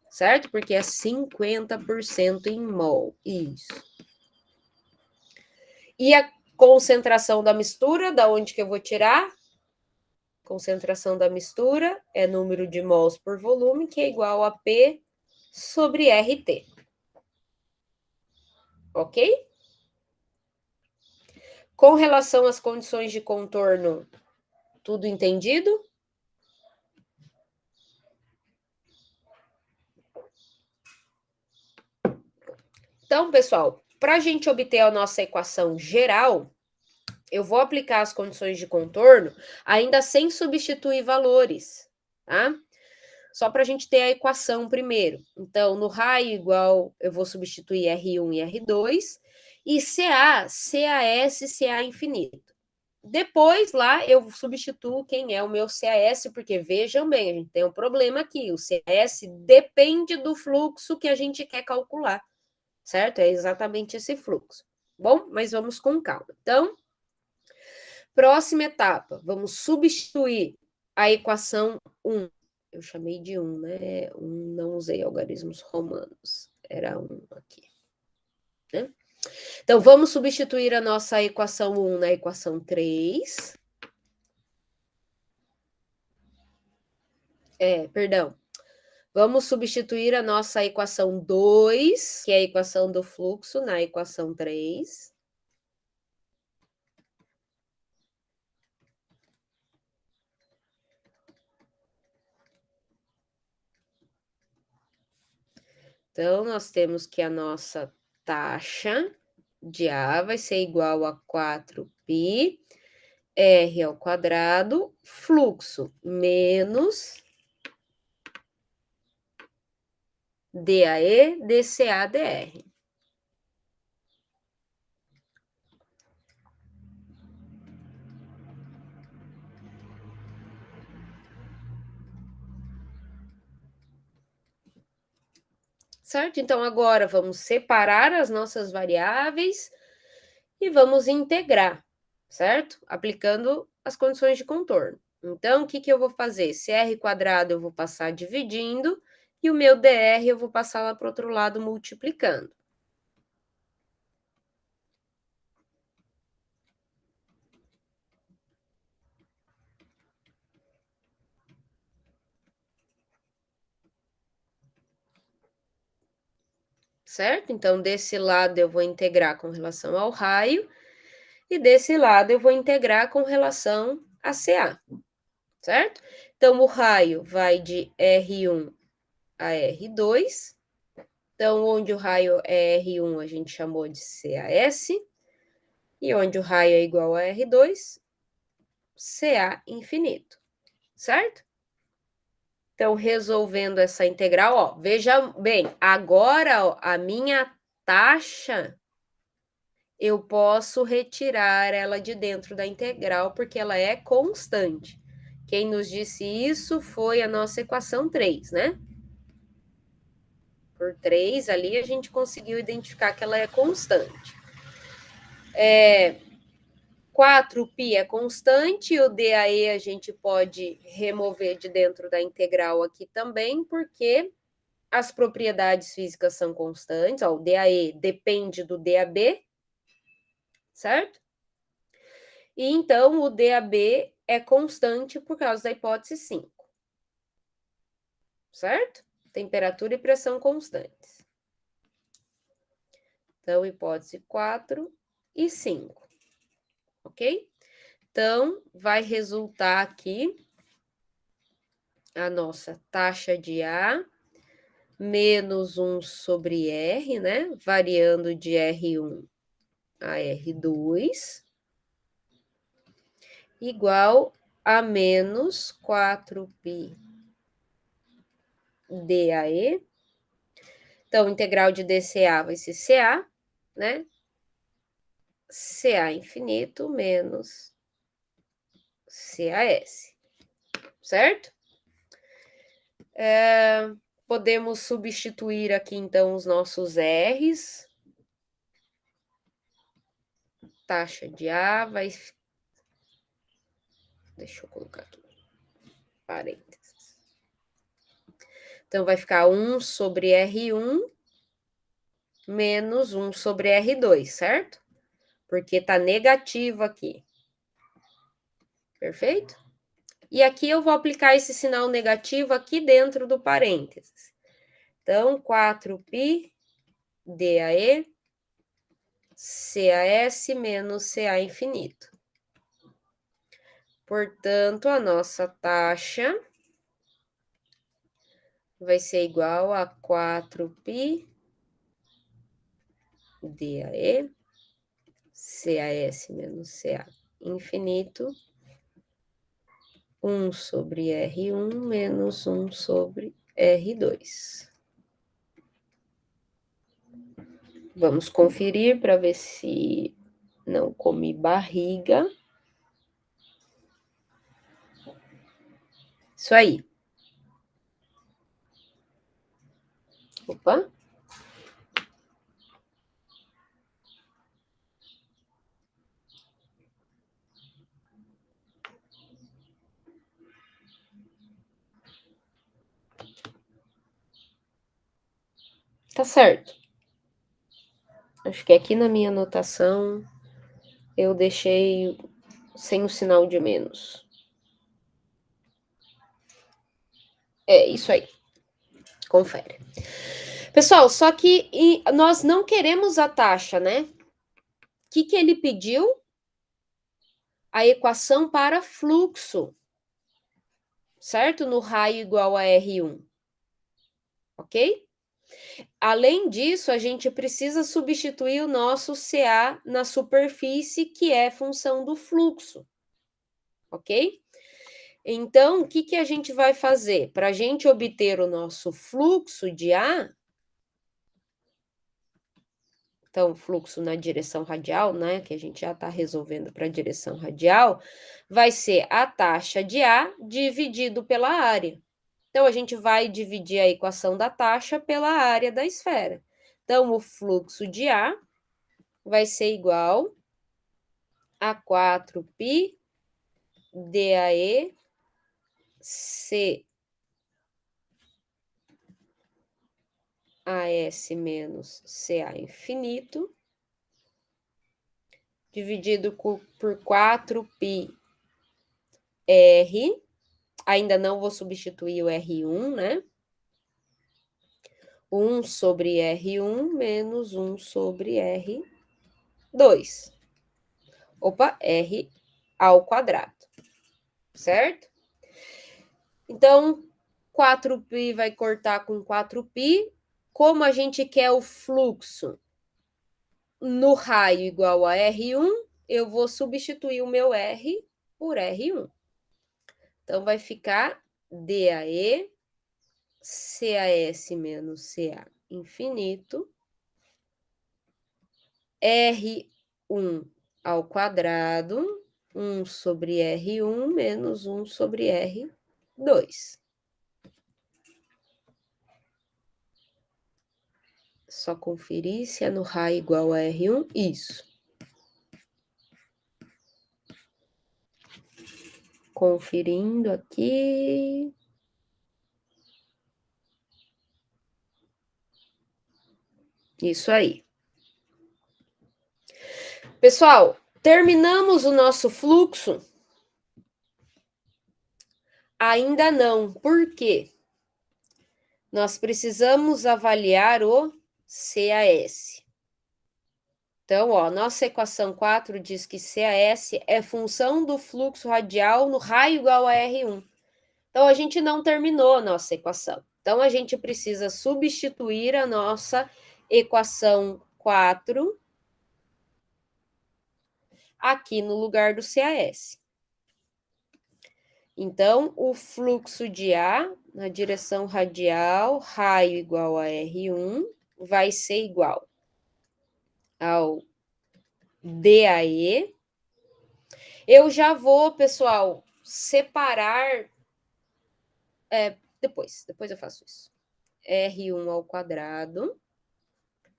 certo? Porque é 50% em mol. Isso. E a concentração da mistura, da onde que eu vou tirar? Concentração da mistura é número de mols por volume, que é igual a P sobre RT. Ok? Com relação às condições de contorno, tudo entendido? Então, pessoal, para a gente obter a nossa equação geral, eu vou aplicar as condições de contorno ainda sem substituir valores, tá? Só para a gente ter a equação primeiro. Então, no raio igual, eu vou substituir R1 e R2, e CA, CAS, CA infinito. Depois, lá, eu substituo quem é o meu CAS, porque vejam bem, a gente tem um problema aqui. O CAS depende do fluxo que a gente quer calcular, certo? É exatamente esse fluxo. Bom, mas vamos com calma. Então, próxima etapa, vamos substituir a equação 1. Eu chamei de 1, né? Não usei algarismos romanos. Era 1 aqui. Né? Então, vamos substituir a nossa equação 1 na equação 3. Perdão. Vamos substituir a nossa equação 2, que é a equação do fluxo, na equação 3. Então, nós temos que a nossa taxa de A vai ser igual a 4π R ao quadrado, fluxo, menos DAE, DCA, DR. Certo? Então, agora vamos separar as nossas variáveis e vamos integrar, certo? Aplicando as condições de contorno. Então, o que que eu vou fazer? CR quadrado eu vou passar dividindo e o meu DR eu vou passar lá para o outro lado multiplicando. Certo? Então, desse lado eu vou integrar com relação ao raio e desse lado eu vou integrar com relação a CA, certo? Então, o raio vai de R1 a R2. Então, onde o raio é R1, a gente chamou de CAS. E onde o raio é igual a R2, CA infinito, certo? Então, resolvendo essa integral, ó, veja bem, agora ó, a minha taxa, eu posso retirar ela de dentro da integral, porque ela é constante. Quem nos disse isso foi a nossa equação 3, né? Por 3 ali, a gente conseguiu identificar que ela é constante. 4π é constante, o DAE a gente pode remover de dentro da integral aqui também, porque as propriedades físicas são constantes, ó, o DAE depende do DAB, certo? E então o DAB é constante por causa da hipótese 5. Certo? Temperatura e pressão constantes. Então, hipótese 4 e 5. Ok? Então, vai resultar aqui a nossa taxa de A menos 1 sobre R, né? Variando de R1 a R2, igual a menos 4π DAE. Então, integral de dCA vai ser CA, né? CA infinito menos CAS, certo? Podemos substituir aqui, então, os nossos R's. Taxa de A vai... Deixa eu colocar aqui. Parênteses. Então, vai ficar 1 sobre R1 menos 1 sobre R2, certo? Porque tá negativo aqui. Perfeito? E aqui eu vou aplicar esse sinal negativo aqui dentro do parênteses. Então, 4π DAE CAS menos CA infinito. Portanto, a nossa taxa vai ser igual a 4π DAE CAS menos CA infinito 1 sobre R1 menos 1 sobre R2. Vamos conferir para ver se não comi barriga. Isso aí. Opa. Tá certo. Acho que aqui na minha anotação eu deixei sem o sinal de menos. É isso aí. Confere. Pessoal, só que nós não queremos a taxa, né? O que ele pediu? A equação para fluxo, certo? No raio igual a R1. Ok? Além disso, a gente precisa substituir o nosso CA na superfície, que é função do fluxo. Ok? Então, o que a gente vai fazer? Para a gente obter o nosso fluxo de A, então, fluxo na direção radial, né, que a gente já está resolvendo para a direção radial, vai ser a taxa de A dividido pela área. Então, a gente vai dividir a equação da taxa pela área da esfera. Então, o fluxo de A vai ser igual a 4π DAE CAS menos CA infinito, dividido por 4πr, ainda não vou substituir o R1, né? 1 sobre R1 menos 1 sobre R2. Opa, R ao quadrado, certo? Então, 4π vai cortar com 4π. Como a gente quer o fluxo no raio igual a R1, eu vou substituir o meu R por R1. Então, vai ficar DAE CAS menos CA infinito, R1 ao quadrado, 1 sobre R1 menos 1 sobre R2. Só conferir se é no raio igual a R1. Isso. Conferindo aqui. Isso aí. Pessoal, terminamos o nosso fluxo. Ainda não. Por quê? Nós precisamos avaliar o CAS. Então, ó, nossa equação 4 diz que CAS é função do fluxo radial no raio igual a R1. Então, a gente não terminou a nossa equação. Então, a gente precisa substituir a nossa equação 4 aqui no lugar do CAS. Então, o fluxo de A na direção radial, raio igual a R1, vai ser igual ao DAE. Eu já vou, pessoal, separar... depois eu faço isso. R1 ao quadrado,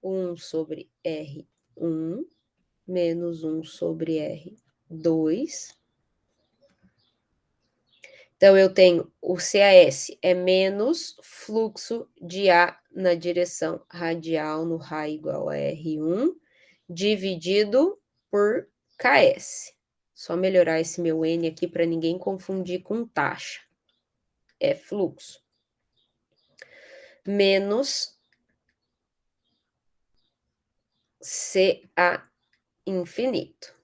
1 sobre R1, menos 1 sobre R2. Então, eu tenho o CAS é menos fluxo de A na direção radial no raio igual a R1, dividido por KS. Só melhorar esse meu N aqui para ninguém confundir com taxa. É fluxo. Menos CA infinito.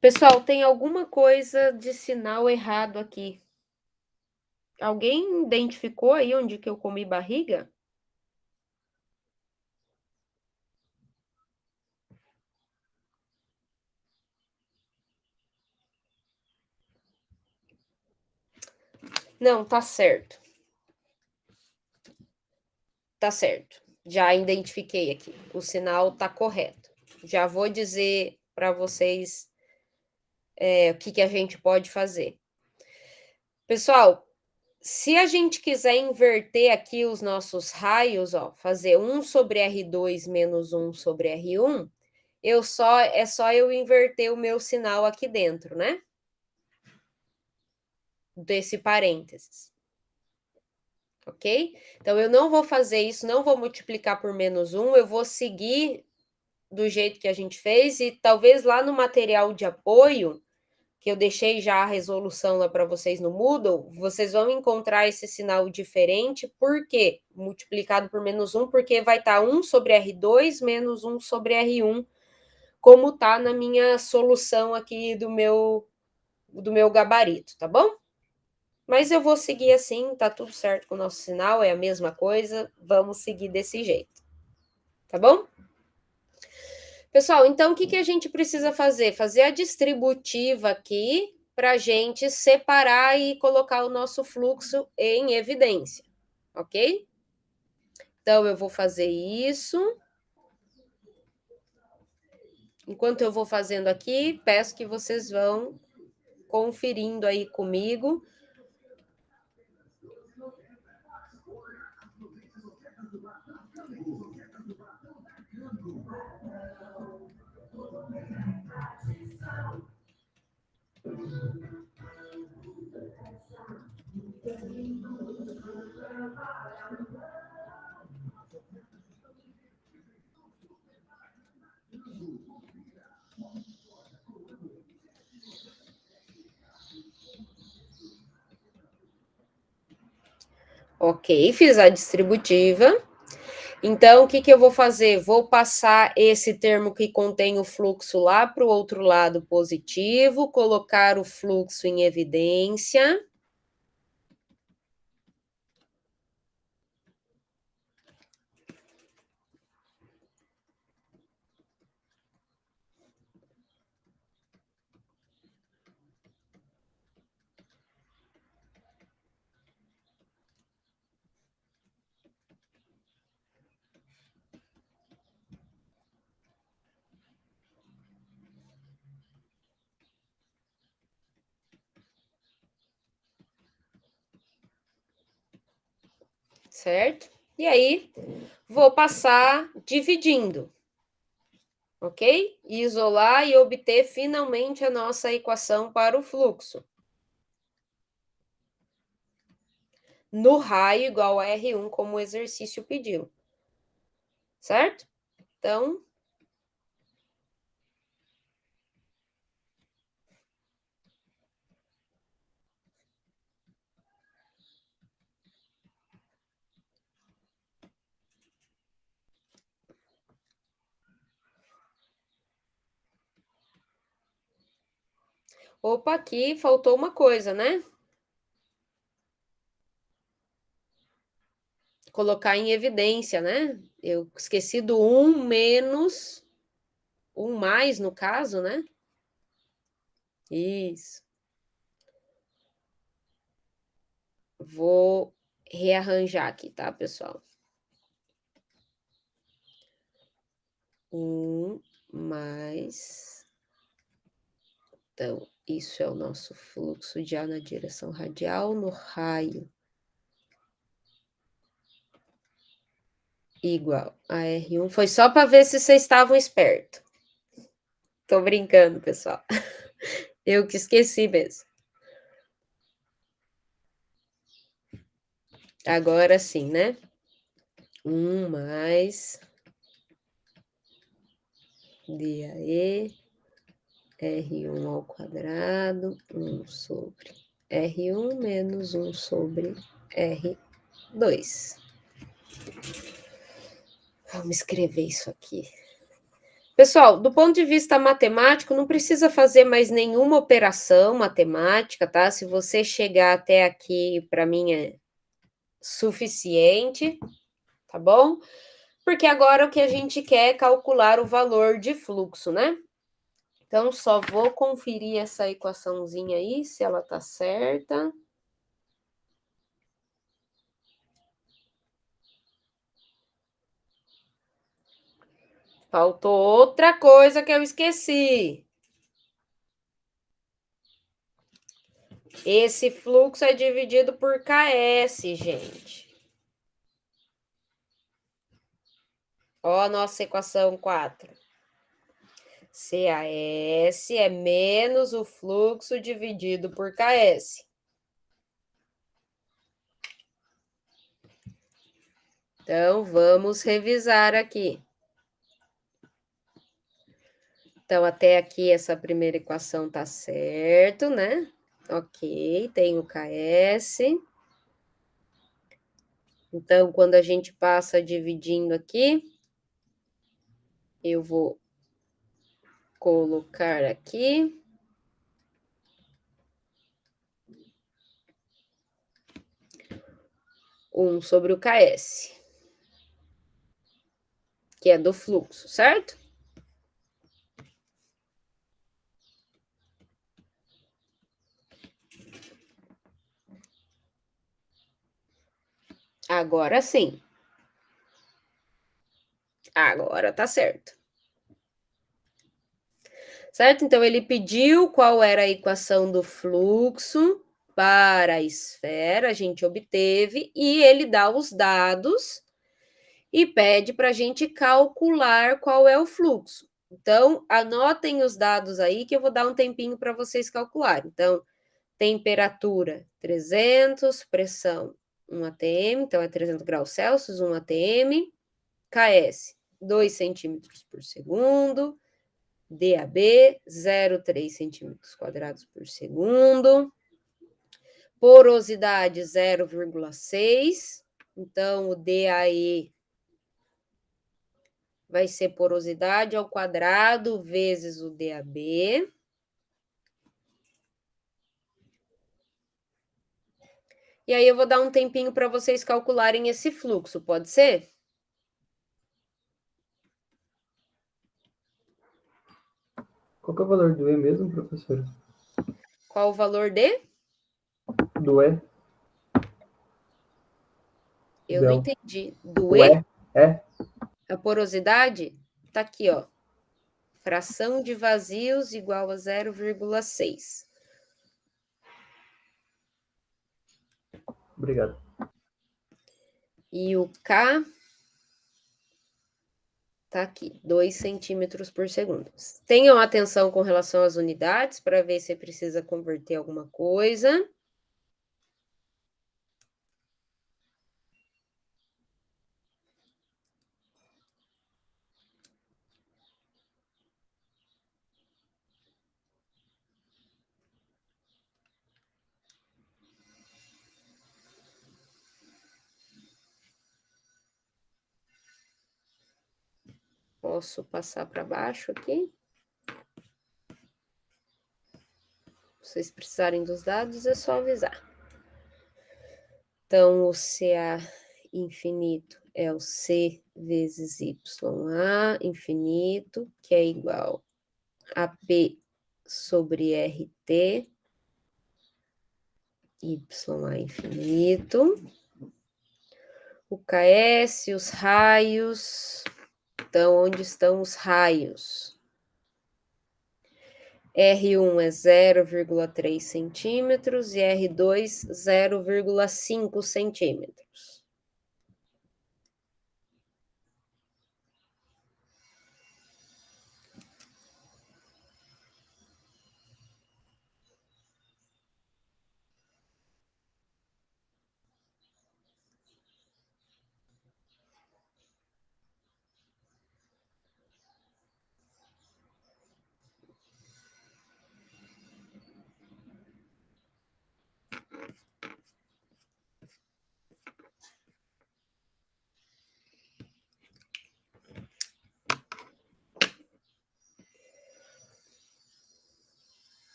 Pessoal, tem alguma coisa de sinal errado aqui? Alguém identificou aí onde que eu comi barriga? Não, tá certo. Tá certo. Já identifiquei aqui. O sinal tá correto. Já vou dizer para vocês o que a gente pode fazer. Pessoal, se a gente quiser inverter aqui os nossos raios, ó, fazer 1 sobre R2 menos 1 sobre R1, é só eu inverter o meu sinal aqui dentro, né? Desse parênteses. Ok? Então, eu não vou fazer isso, não vou multiplicar por menos 1, eu vou seguir do jeito que a gente fez e talvez lá no material de apoio, que eu deixei já a resolução lá para vocês no Moodle, vocês vão encontrar esse sinal diferente, por quê? Multiplicado por menos 1, porque vai estar 1 sobre R2 menos 1 sobre R1, como está na minha solução aqui do meu gabarito, tá bom? Mas eu vou seguir assim, tá tudo certo com o nosso sinal, é a mesma coisa, vamos seguir desse jeito, tá bom? Pessoal, então o que a gente precisa fazer? Fazer a distributiva aqui para a gente separar e colocar o nosso fluxo em evidência, ok? Então, eu vou fazer isso. Enquanto eu vou fazendo aqui, peço que vocês vão conferindo aí comigo. Ok, fiz a distributiva. Então, o que eu vou fazer? Vou passar esse termo que contém o fluxo lá para o outro lado positivo, colocar o fluxo em evidência. Certo? E aí, vou passar dividindo, ok? Isolar e obter finalmente a nossa equação para o fluxo. No raio igual a R1, como o exercício pediu. Certo? Então, Opa, aqui faltou uma coisa, né? Colocar em evidência, né? Eu esqueci do 1 menos, 1 mais, no caso, né? Isso. Vou rearranjar aqui, tá, pessoal? 1 mais. Então, isso é o nosso fluxo de ar na direção radial no raio igual a R1. Foi só para ver se vocês estavam espertos. Tô brincando, pessoal. Eu que esqueci mesmo. Agora sim, né? 1 mais DAE R1 ao quadrado, 1 sobre R1 menos 1 sobre R2. Vamos escrever isso aqui. Pessoal, do ponto de vista matemático, não precisa fazer mais nenhuma operação matemática, tá? Se você chegar até aqui, para mim é suficiente, tá bom? Porque agora o que a gente quer é calcular o valor de fluxo, né? Então, só vou conferir essa equaçãozinha aí, se ela tá certa. Faltou outra coisa que eu esqueci. Esse fluxo é dividido por KS, gente. Ó a nossa equação 4. CAS é menos o fluxo dividido por KS. Então, vamos revisar aqui. Então, até aqui essa primeira equação está certo, né? Ok, tem o KS. Então, quando a gente passa dividindo aqui, eu vou colocar aqui 1 sobre o KS, que é do fluxo, certo? Agora sim. Agora tá certo. Certo? Então, ele pediu qual era a equação do fluxo para a esfera, a gente obteve, e ele dá os dados e pede para a gente calcular qual é o fluxo. Então, anotem os dados aí que eu vou dar um tempinho para vocês calcularem. Então, temperatura 300, pressão 1 atm, então é 300 graus Celsius, 1 atm, KS 2 centímetros por segundo, DAB 0,3 centímetros quadrados por segundo, porosidade 0,6, então o DAE vai ser porosidade ao quadrado vezes o DAB. E aí eu vou dar um tempinho para vocês calcularem esse fluxo, pode ser? Qual que é o valor do E mesmo, professora? Qual o valor de? Do E? Eu não Del. entendi. Do O E? E? É? A porosidade? Tá aqui, ó. Fração de vazios igual a 0,6. Obrigado. E o K tá aqui, 2 centímetros por segundo. Tenham atenção com relação às unidades para ver se precisa converter alguma coisa. Posso passar para baixo aqui? Se vocês precisarem dos dados, é só avisar. Então, o CA infinito é o C vezes YA infinito, que é igual a P sobre RT, YA infinito. O KS, os raios. Então, onde estão os raios? R1 é 0,3 centímetros e R2, 0,5 centímetros.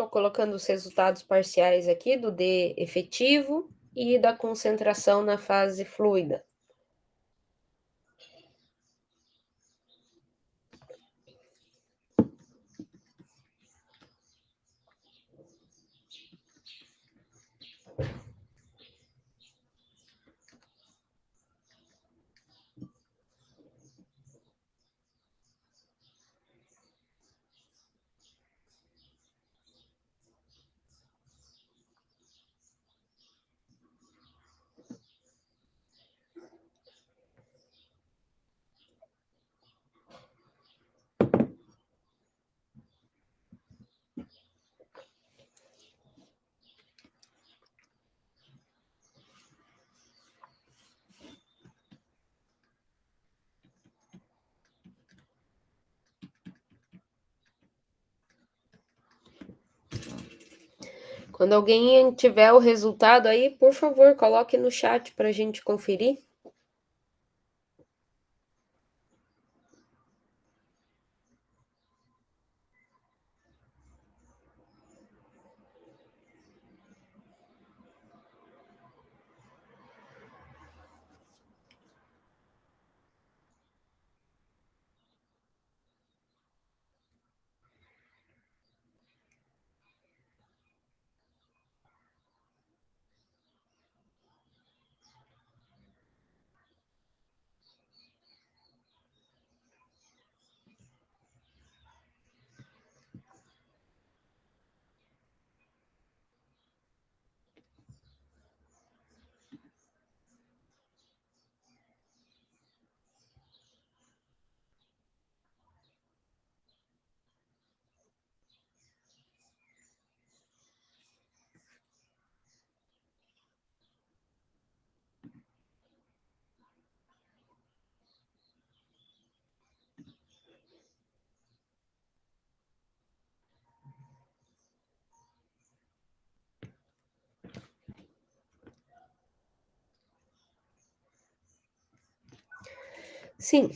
Estou colocando os resultados parciais aqui do D efetivo e da concentração na fase fluida. Quando alguém tiver o resultado aí, por favor, coloque no chat para a gente conferir. Sim.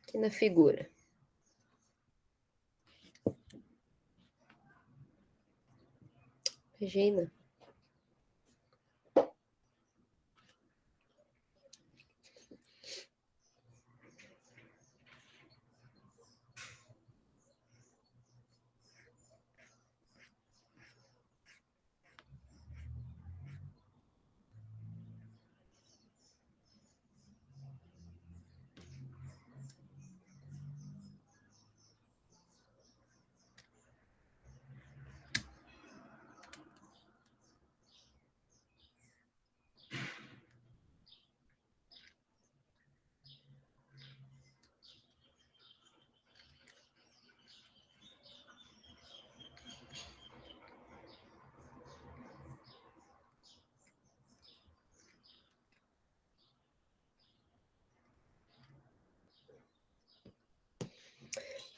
Aqui na figura. Regina.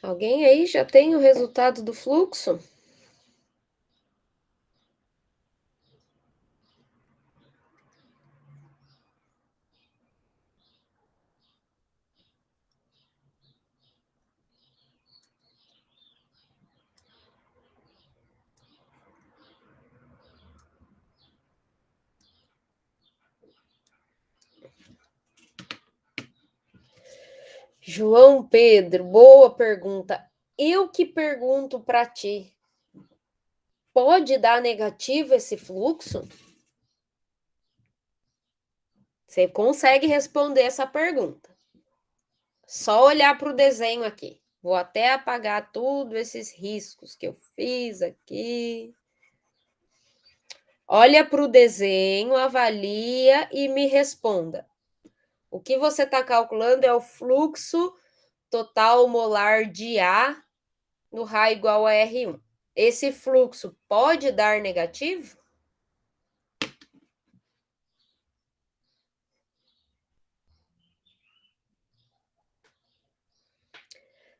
Alguém aí já tem o resultado do fluxo? João Pedro, boa pergunta. Eu que pergunto para ti. Pode dar negativo esse fluxo? Você consegue responder essa pergunta. Só olhar para o desenho aqui. Vou até apagar todos esses riscos que eu fiz aqui. Olha para o desenho, avalia e me responda. O que você está calculando é o fluxo total molar de A no raio igual a R1. Esse fluxo pode dar negativo?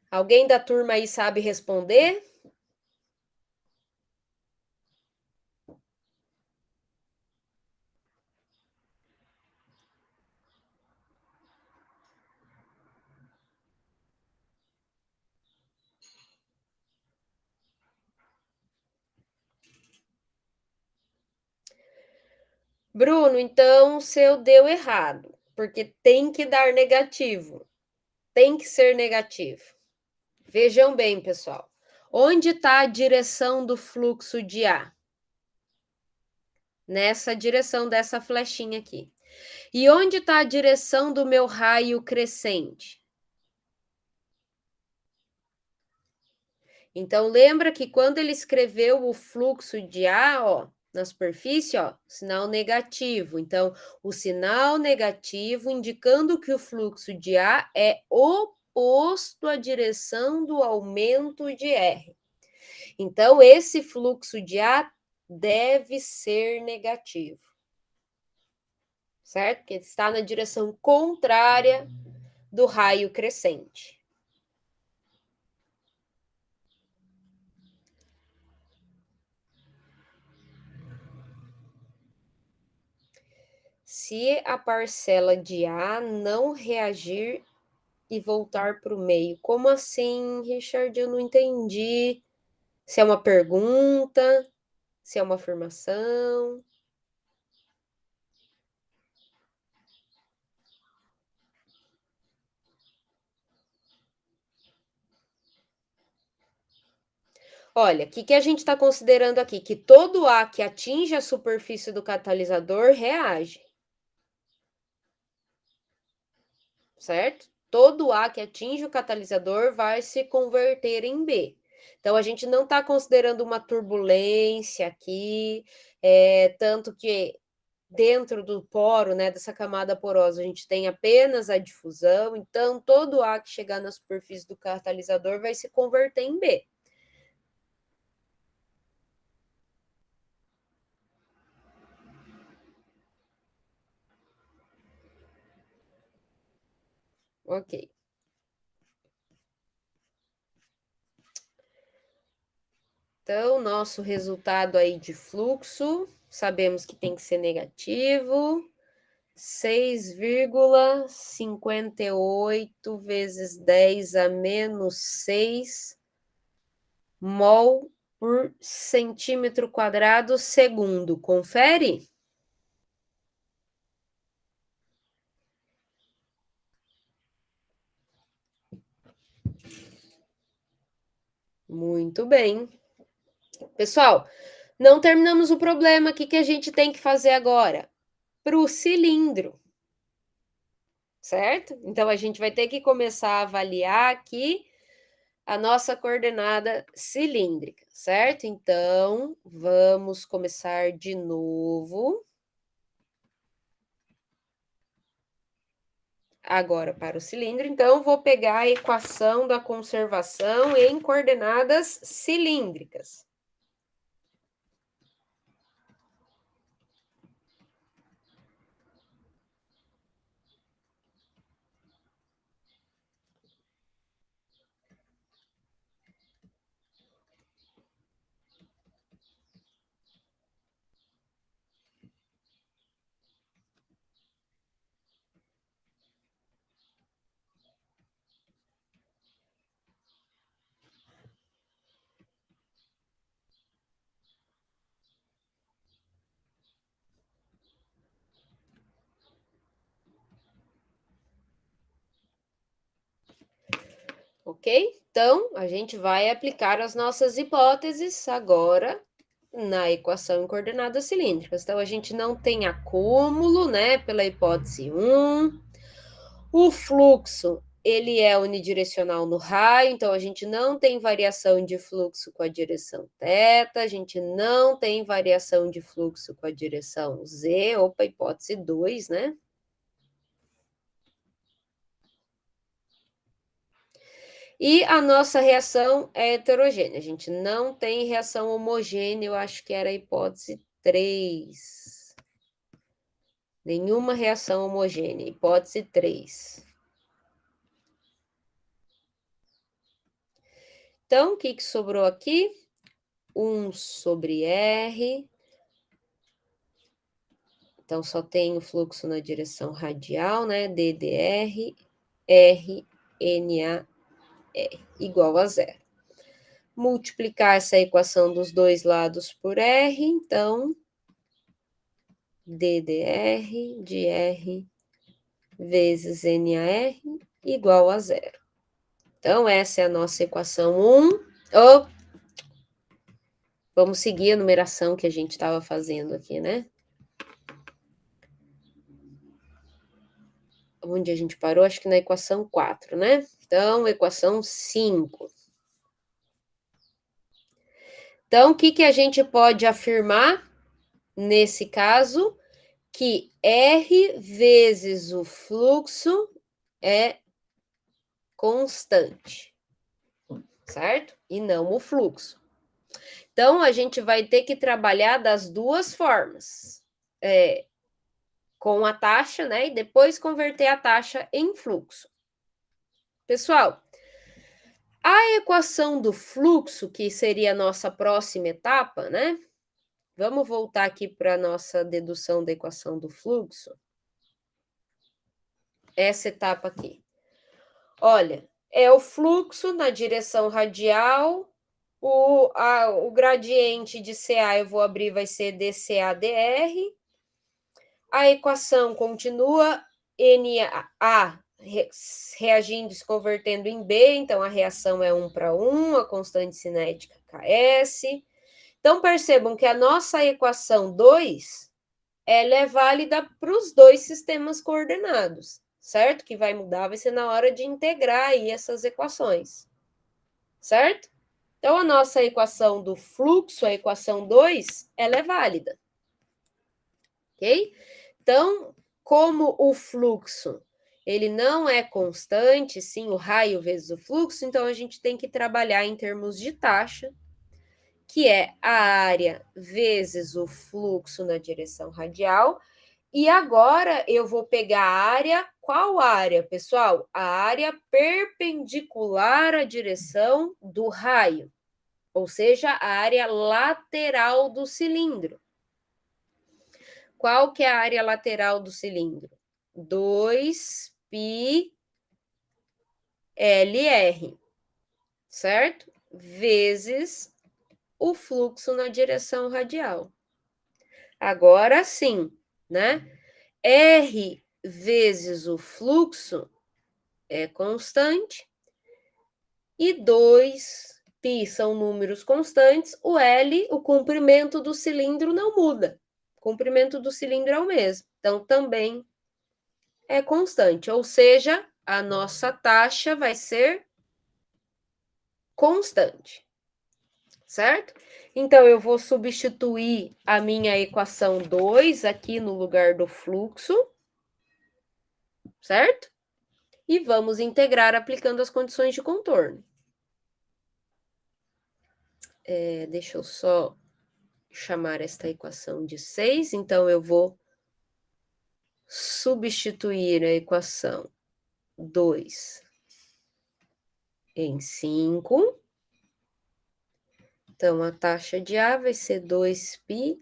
Alguém da turma aí sabe responder? Bruno, então o seu deu errado, porque tem que dar negativo. Tem que ser negativo. Vejam bem, pessoal. Onde está a direção do fluxo de A? Nessa direção dessa flechinha aqui. E onde está a direção do meu raio crescente? Então, lembra que quando ele escreveu o fluxo de A, ó, na superfície, ó, sinal negativo. Então, o sinal negativo indicando que o fluxo de A é oposto à direção do aumento de R. Então, esse fluxo de A deve ser negativo. Certo? Porque está na direção contrária do raio crescente. Se a parcela de A não reagir e voltar para o meio. Como assim, Richard? Eu não entendi. Se é uma pergunta, se é uma afirmação. Olha, o que a gente está considerando aqui? Que todo A que atinge a superfície do catalisador reage. Certo? Todo A que atinge o catalisador vai se converter em B. Então, a gente não está considerando uma turbulência aqui, tanto que dentro do poro, né, dessa camada porosa, a gente tem apenas a difusão, então todo ar que chegar na superfície do catalisador vai se converter em B. Ok. Então, nosso resultado aí de fluxo, sabemos que tem que ser negativo, 6,58 vezes 10 a menos 6 mol por centímetro quadrado segundo. Confere? Muito bem. Pessoal, não terminamos o problema. O que a gente tem que fazer agora? Para o cilindro, certo? Então, a gente vai ter que começar a avaliar aqui a nossa coordenada cilíndrica, certo? Então, vamos começar de novo. Agora para o cilindro. Então, vou pegar a equação da conservação em coordenadas cilíndricas. ok? Então, a gente vai aplicar as nossas hipóteses agora na equação em coordenadas cilíndricas. Então, a gente não tem acúmulo, né, pela hipótese 1. O fluxo, ele é unidirecional no raio, então a gente não tem variação de fluxo com a direção θ, a gente não tem variação de fluxo com a direção z, opa, hipótese 2, né? E a nossa reação é heterogênea, a gente não tem reação homogênea, eu acho que era a hipótese 3. Nenhuma reação homogênea, hipótese 3. Então, o que sobrou aqui? 1 sobre R. Então, só tem o fluxo na direção radial, né? DDR, R, NAR, igual a zero. Multiplicar essa equação dos dois lados por R, então, DDR de R vezes NAR igual a zero. Então, essa é a nossa equação 1. Oh, vamos seguir a numeração que a gente estava fazendo aqui, né? Onde a gente parou? Acho que na equação 4, né? Então, equação 5. Então, o que a gente pode afirmar nesse caso? Que R vezes o fluxo é constante, certo? E não o fluxo. Então, a gente vai ter que trabalhar das duas formas. Com a taxa, né? E depois converter a taxa em fluxo. Pessoal, a equação do fluxo, que seria a nossa próxima etapa, né? Vamos voltar aqui para a nossa dedução da equação do fluxo. Essa etapa aqui. Olha, é o fluxo na direção radial, o gradiente de CA eu vou abrir, vai ser dCA/dr. A equação continua NA reagindo e se convertendo em B, então a reação é 1 para 1, a constante cinética Ks. Então, percebam que a nossa equação 2, ela é válida para os dois sistemas coordenados, certo? Que vai mudar vai ser na hora de integrar aí essas equações, certo? Então, a nossa equação do fluxo, a equação 2, ela é válida, ok? Então, como o fluxo, ele não é constante, sim, o raio vezes o fluxo, então a gente tem que trabalhar em termos de taxa, que é a área vezes o fluxo na direção radial. E agora eu vou pegar a área, qual área, pessoal? A área perpendicular à direção do raio, ou seja, a área lateral do cilindro. Qual que é a área lateral do cilindro? 2πLr, certo? Vezes o fluxo na direção radial. Agora sim, né? R vezes o fluxo é constante e 2π são números constantes, o L, o comprimento do cilindro não muda. O comprimento do cilindro é o mesmo, então também é constante, ou seja, a nossa taxa vai ser constante, certo? Então, eu vou substituir a minha equação 2 aqui no lugar do fluxo, certo? E vamos integrar aplicando as condições de contorno. Deixa eu só chamar esta equação de 6, então eu vou substituir a equação 2 em 5. Então, a taxa de A vai ser 2πLr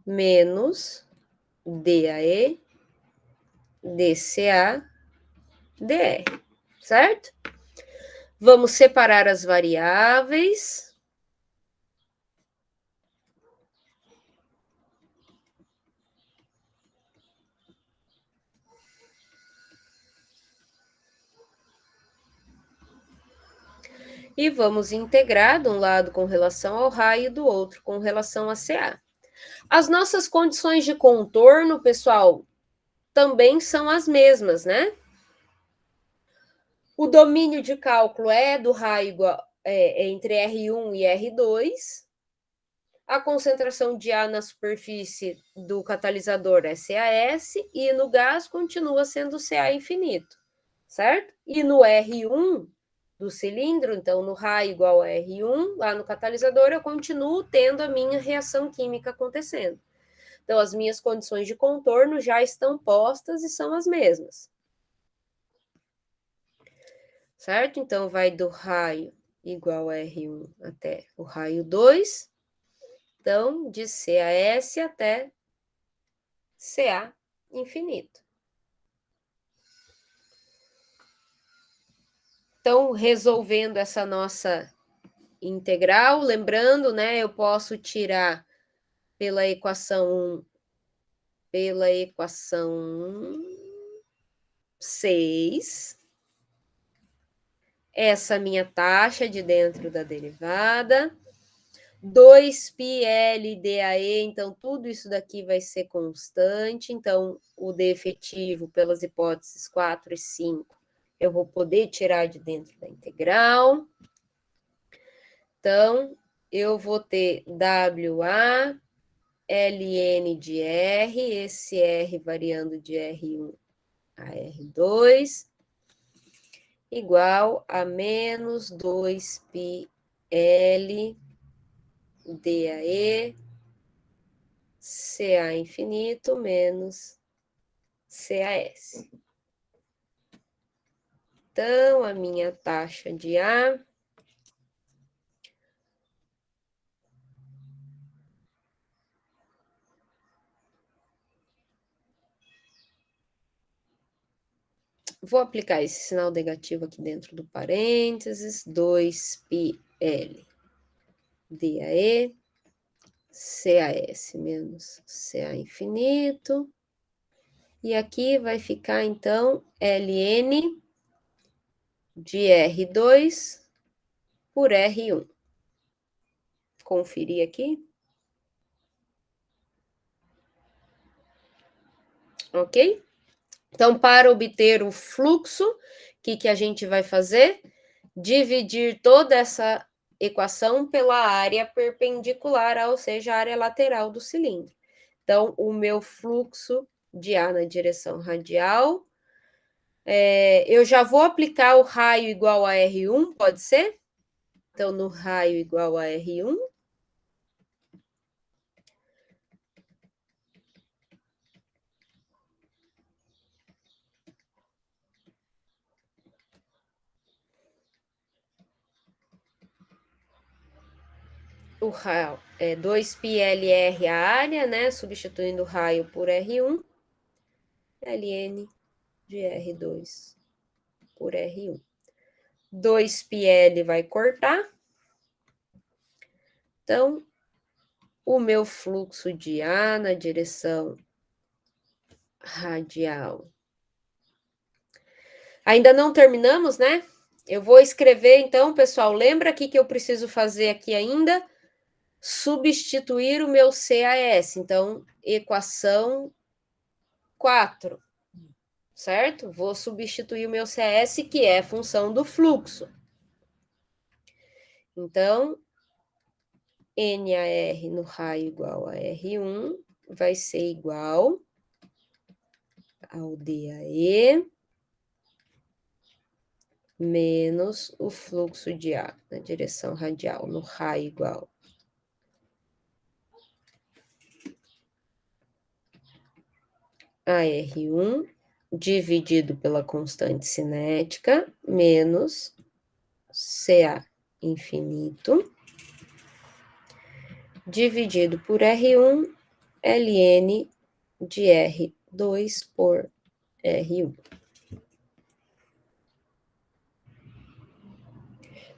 menos DAE dCA dr, certo? Vamos separar as variáveis. E vamos integrar de um lado com relação ao raio e do outro com relação a CA. As nossas condições de contorno, pessoal, também são as mesmas, né? O domínio de cálculo é do raio entre R1 e R2. A concentração de A na superfície do catalisador é CaS e no gás continua sendo Ca infinito, certo? E no R1 do cilindro, então no raio igual a R1, lá no catalisador, eu continuo tendo a minha reação química acontecendo. Então, as minhas condições de contorno já estão postas e são as mesmas. Certo? Então, vai do raio igual a R1 até o raio 2. Então, de CaS até Ca infinito. Então, resolvendo essa nossa integral, lembrando, né, eu posso tirar pela equação 6, essa minha taxa de dentro da derivada, 2πL DAE, então tudo isso daqui vai ser constante, então o D efetivo pelas hipóteses 4 e 5, eu vou poder tirar de dentro da integral. Então, eu vou ter WA, LN de R, esse R variando de R1 a R2, igual a menos 2πL DAE, Ca infinito menos CaS. Então, a minha taxa de A vou aplicar esse sinal negativo aqui dentro do parênteses, 2πL DAE, CaS menos Ca infinito. E aqui vai ficar, então, Ln de R2 por R1. Conferir aqui. Ok? Então, para obter o fluxo, o que a gente vai fazer? Dividir toda essa equação pela área perpendicular, ou seja, a área lateral do cilindro. Então, o meu fluxo de A na direção radial, eu já vou aplicar o raio igual a R1, pode ser? Então, no raio igual a R1, o raio é 2πLR a área, né? Substituindo o raio por R1, Ln de R2 por R1. 2πL vai cortar. Então, o meu fluxo de A na direção radial. Ainda não terminamos, né? Eu vou escrever, então, pessoal, lembra aqui que eu preciso fazer aqui ainda? Substituir o meu CaS. Então, equação 4, certo? Vou substituir o meu CaS, que é a função do fluxo. Então, NAR no raio igual a R1 vai ser igual ao DAE menos o fluxo de A na direção radial, no raio igual a R1 dividido pela constante cinética menos Ca infinito dividido por R1 Ln de R2 por R1.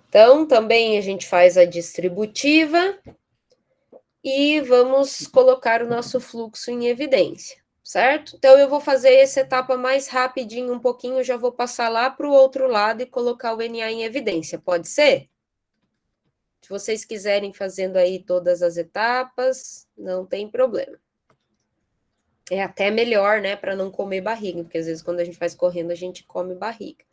Então, também a gente faz a distributiva e vamos colocar o nosso fluxo em evidência, certo? Então, eu vou fazer essa etapa mais rapidinho um pouquinho, já vou passar lá para o outro lado e colocar o Na em evidência, pode ser? Se vocês quiserem fazendo aí todas as etapas, não tem problema. É até melhor, né, para não comer barriga, porque às vezes quando a gente faz correndo, a gente come barriga.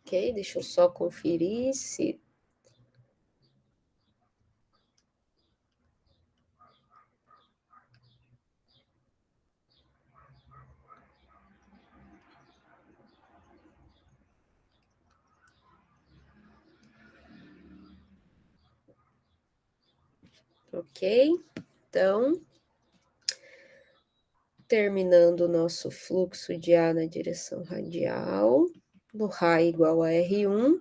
Ok, deixa eu só conferir se... Ok, então, terminando o nosso fluxo de A na direção radial, no raio igual a R1.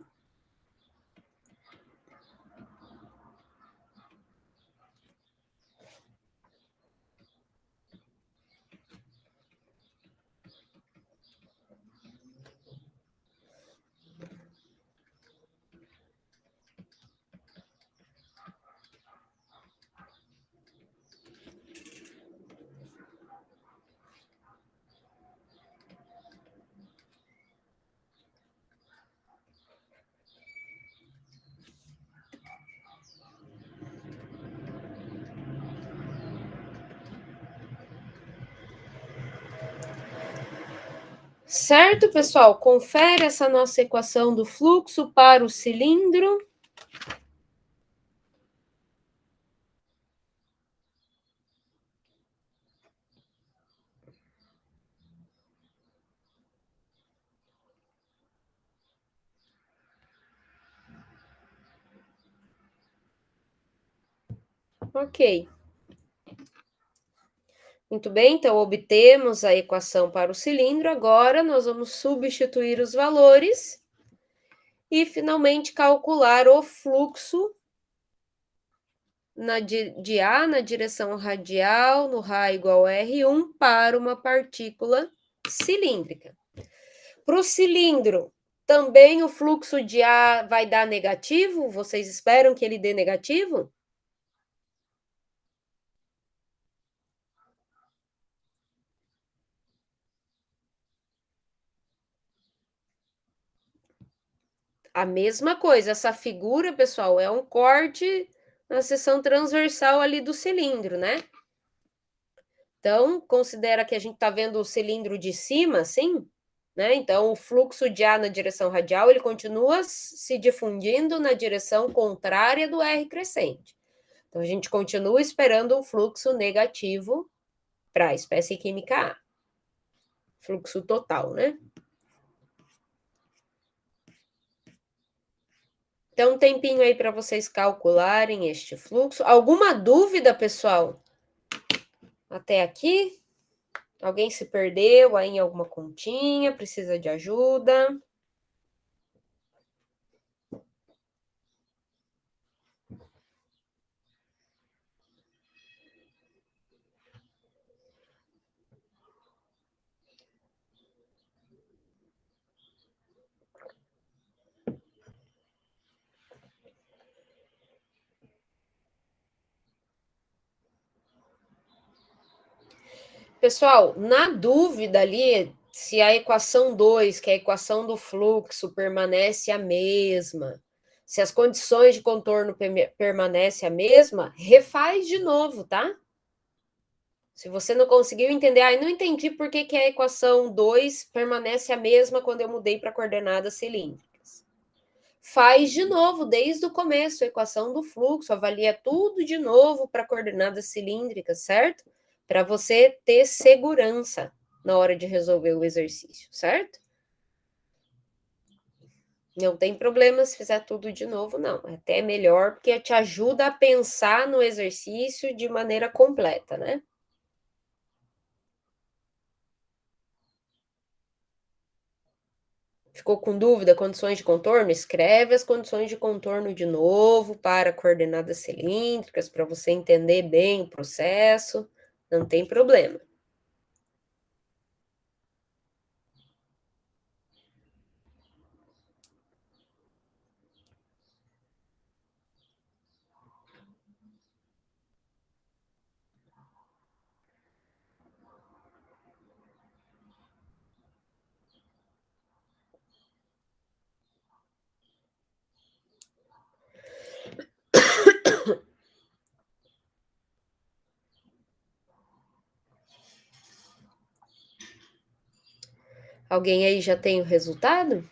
Certo, pessoal? Confere essa nossa equação do fluxo para o cilindro. Ok. Muito bem, então obtemos a equação para o cilindro. Agora nós vamos substituir os valores e finalmente calcular o fluxo de A na direção radial, no raio igual a R1, para uma partícula cilíndrica. Para o cilindro, também o fluxo de A vai dar negativo? Vocês esperam que ele dê negativo? A mesma coisa, essa figura, pessoal, é um corte na seção transversal ali do cilindro, né? Então, considera que a gente está vendo o cilindro de cima, assim, né? Então, o fluxo de A na direção radial, ele continua se difundindo na direção contrária do R crescente. Então, a gente continua esperando um fluxo negativo para a espécie química A. Fluxo total, né? Então, um tempinho aí para vocês calcularem este fluxo. Alguma dúvida, pessoal? Até aqui? Alguém se perdeu aí em alguma continha? Precisa de ajuda? Pessoal, na dúvida ali, se a equação 2, que é a equação do fluxo, permanece a mesma, se as condições de contorno permanecem a mesma, refaz de novo, tá? Se você não conseguiu entender, não entendi por que a equação 2 permanece a mesma quando eu mudei para coordenadas cilíndricas. Faz de novo, desde o começo, a equação do fluxo, avalia tudo de novo para coordenadas cilíndricas, certo? Para você ter segurança na hora de resolver o exercício, certo? Não tem problema se fizer tudo de novo, não. É até melhor, porque te ajuda a pensar no exercício de maneira completa, né? Ficou com dúvida? Condições de contorno? Escreve as condições de contorno de novo para coordenadas cilíndricas, para você entender bem o processo. Não tem problema. Alguém aí já tem o resultado?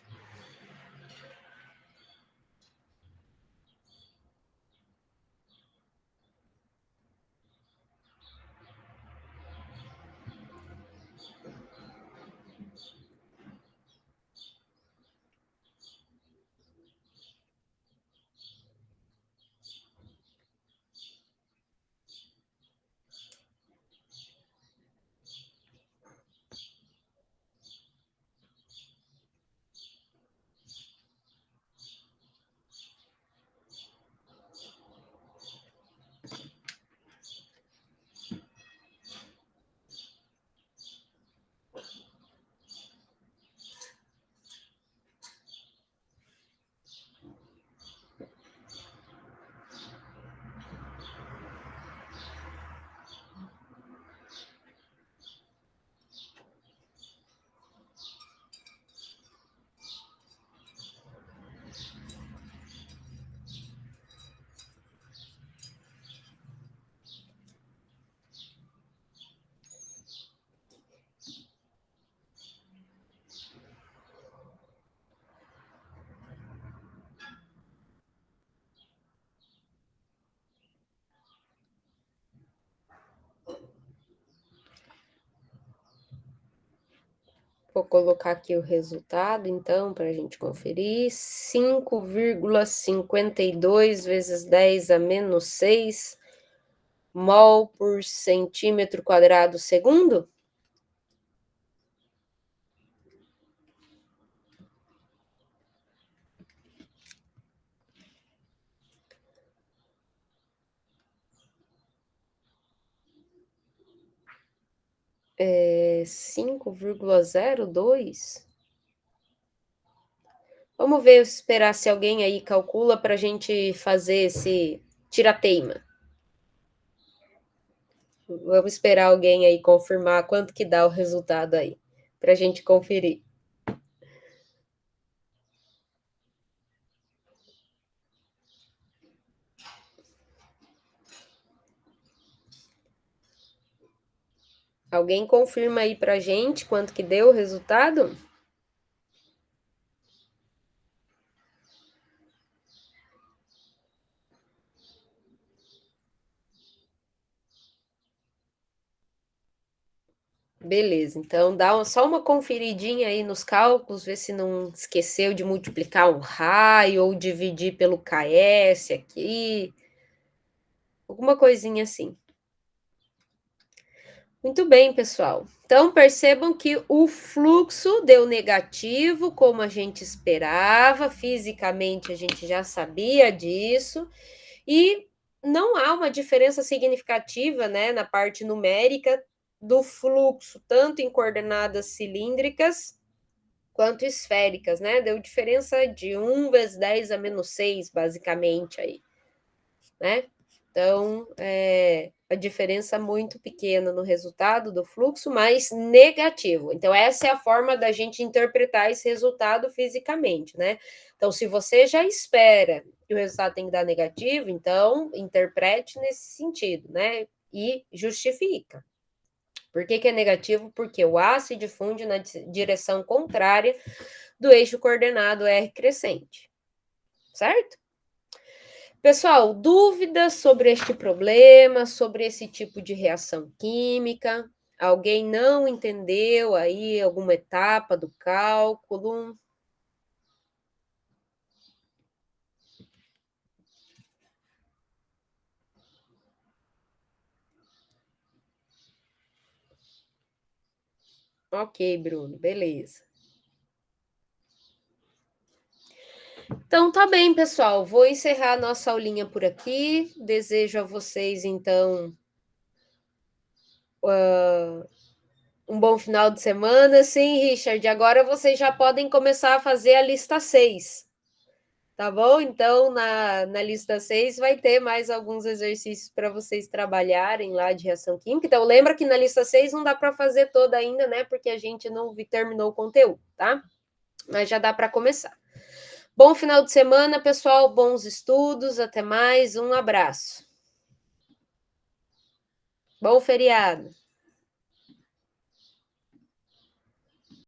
Vou colocar aqui o resultado, então, para a gente conferir. 5,52 vezes 10 a menos 6 mol por centímetro quadrado segundo? É 5,02? Vamos ver, esperar se alguém aí calcula para a gente fazer esse tira-teima. Vamos esperar alguém aí confirmar quanto que dá o resultado aí, para a gente conferir. Alguém confirma aí para a gente quanto que deu o resultado? Beleza, então dá só uma conferidinha aí nos cálculos, ver se não esqueceu de multiplicar um raio ou dividir pelo KS aqui, alguma coisinha assim. Muito bem, pessoal. Então percebam que o fluxo deu negativo, como a gente esperava, fisicamente a gente já sabia disso, e não há uma diferença significativa, né, na parte numérica do fluxo, tanto em coordenadas cilíndricas quanto esféricas, né? Deu diferença de 1 vezes 10 a menos 6, basicamente, aí, né? Então, a diferença muito pequena no resultado do fluxo, mas negativo. Então, essa é a forma da gente interpretar esse resultado fisicamente, né? Então, se você já espera que o resultado tem que dar negativo, então interprete nesse sentido, né? E justifica. Por que é negativo? Porque o A se difunde na direção contrária do eixo coordenado R crescente, certo? Pessoal, dúvidas sobre este problema, sobre esse tipo de reação química? Alguém não entendeu aí alguma etapa do cálculo? Ok, Bruno, beleza. Então, tá bem, pessoal. Vou encerrar a nossa aulinha por aqui. Desejo a vocês, então, um bom final de semana. Sim, Richard, agora vocês já podem começar a fazer a lista 6. Tá bom? Então, na lista 6 vai ter mais alguns exercícios para vocês trabalharem lá de reação química. Então, lembra que na lista 6 não dá para fazer toda ainda, né? Porque a gente não terminou o conteúdo, tá? Mas já dá para começar. Bom final de semana, pessoal. Bons estudos. Até mais. Um abraço. Bom feriado.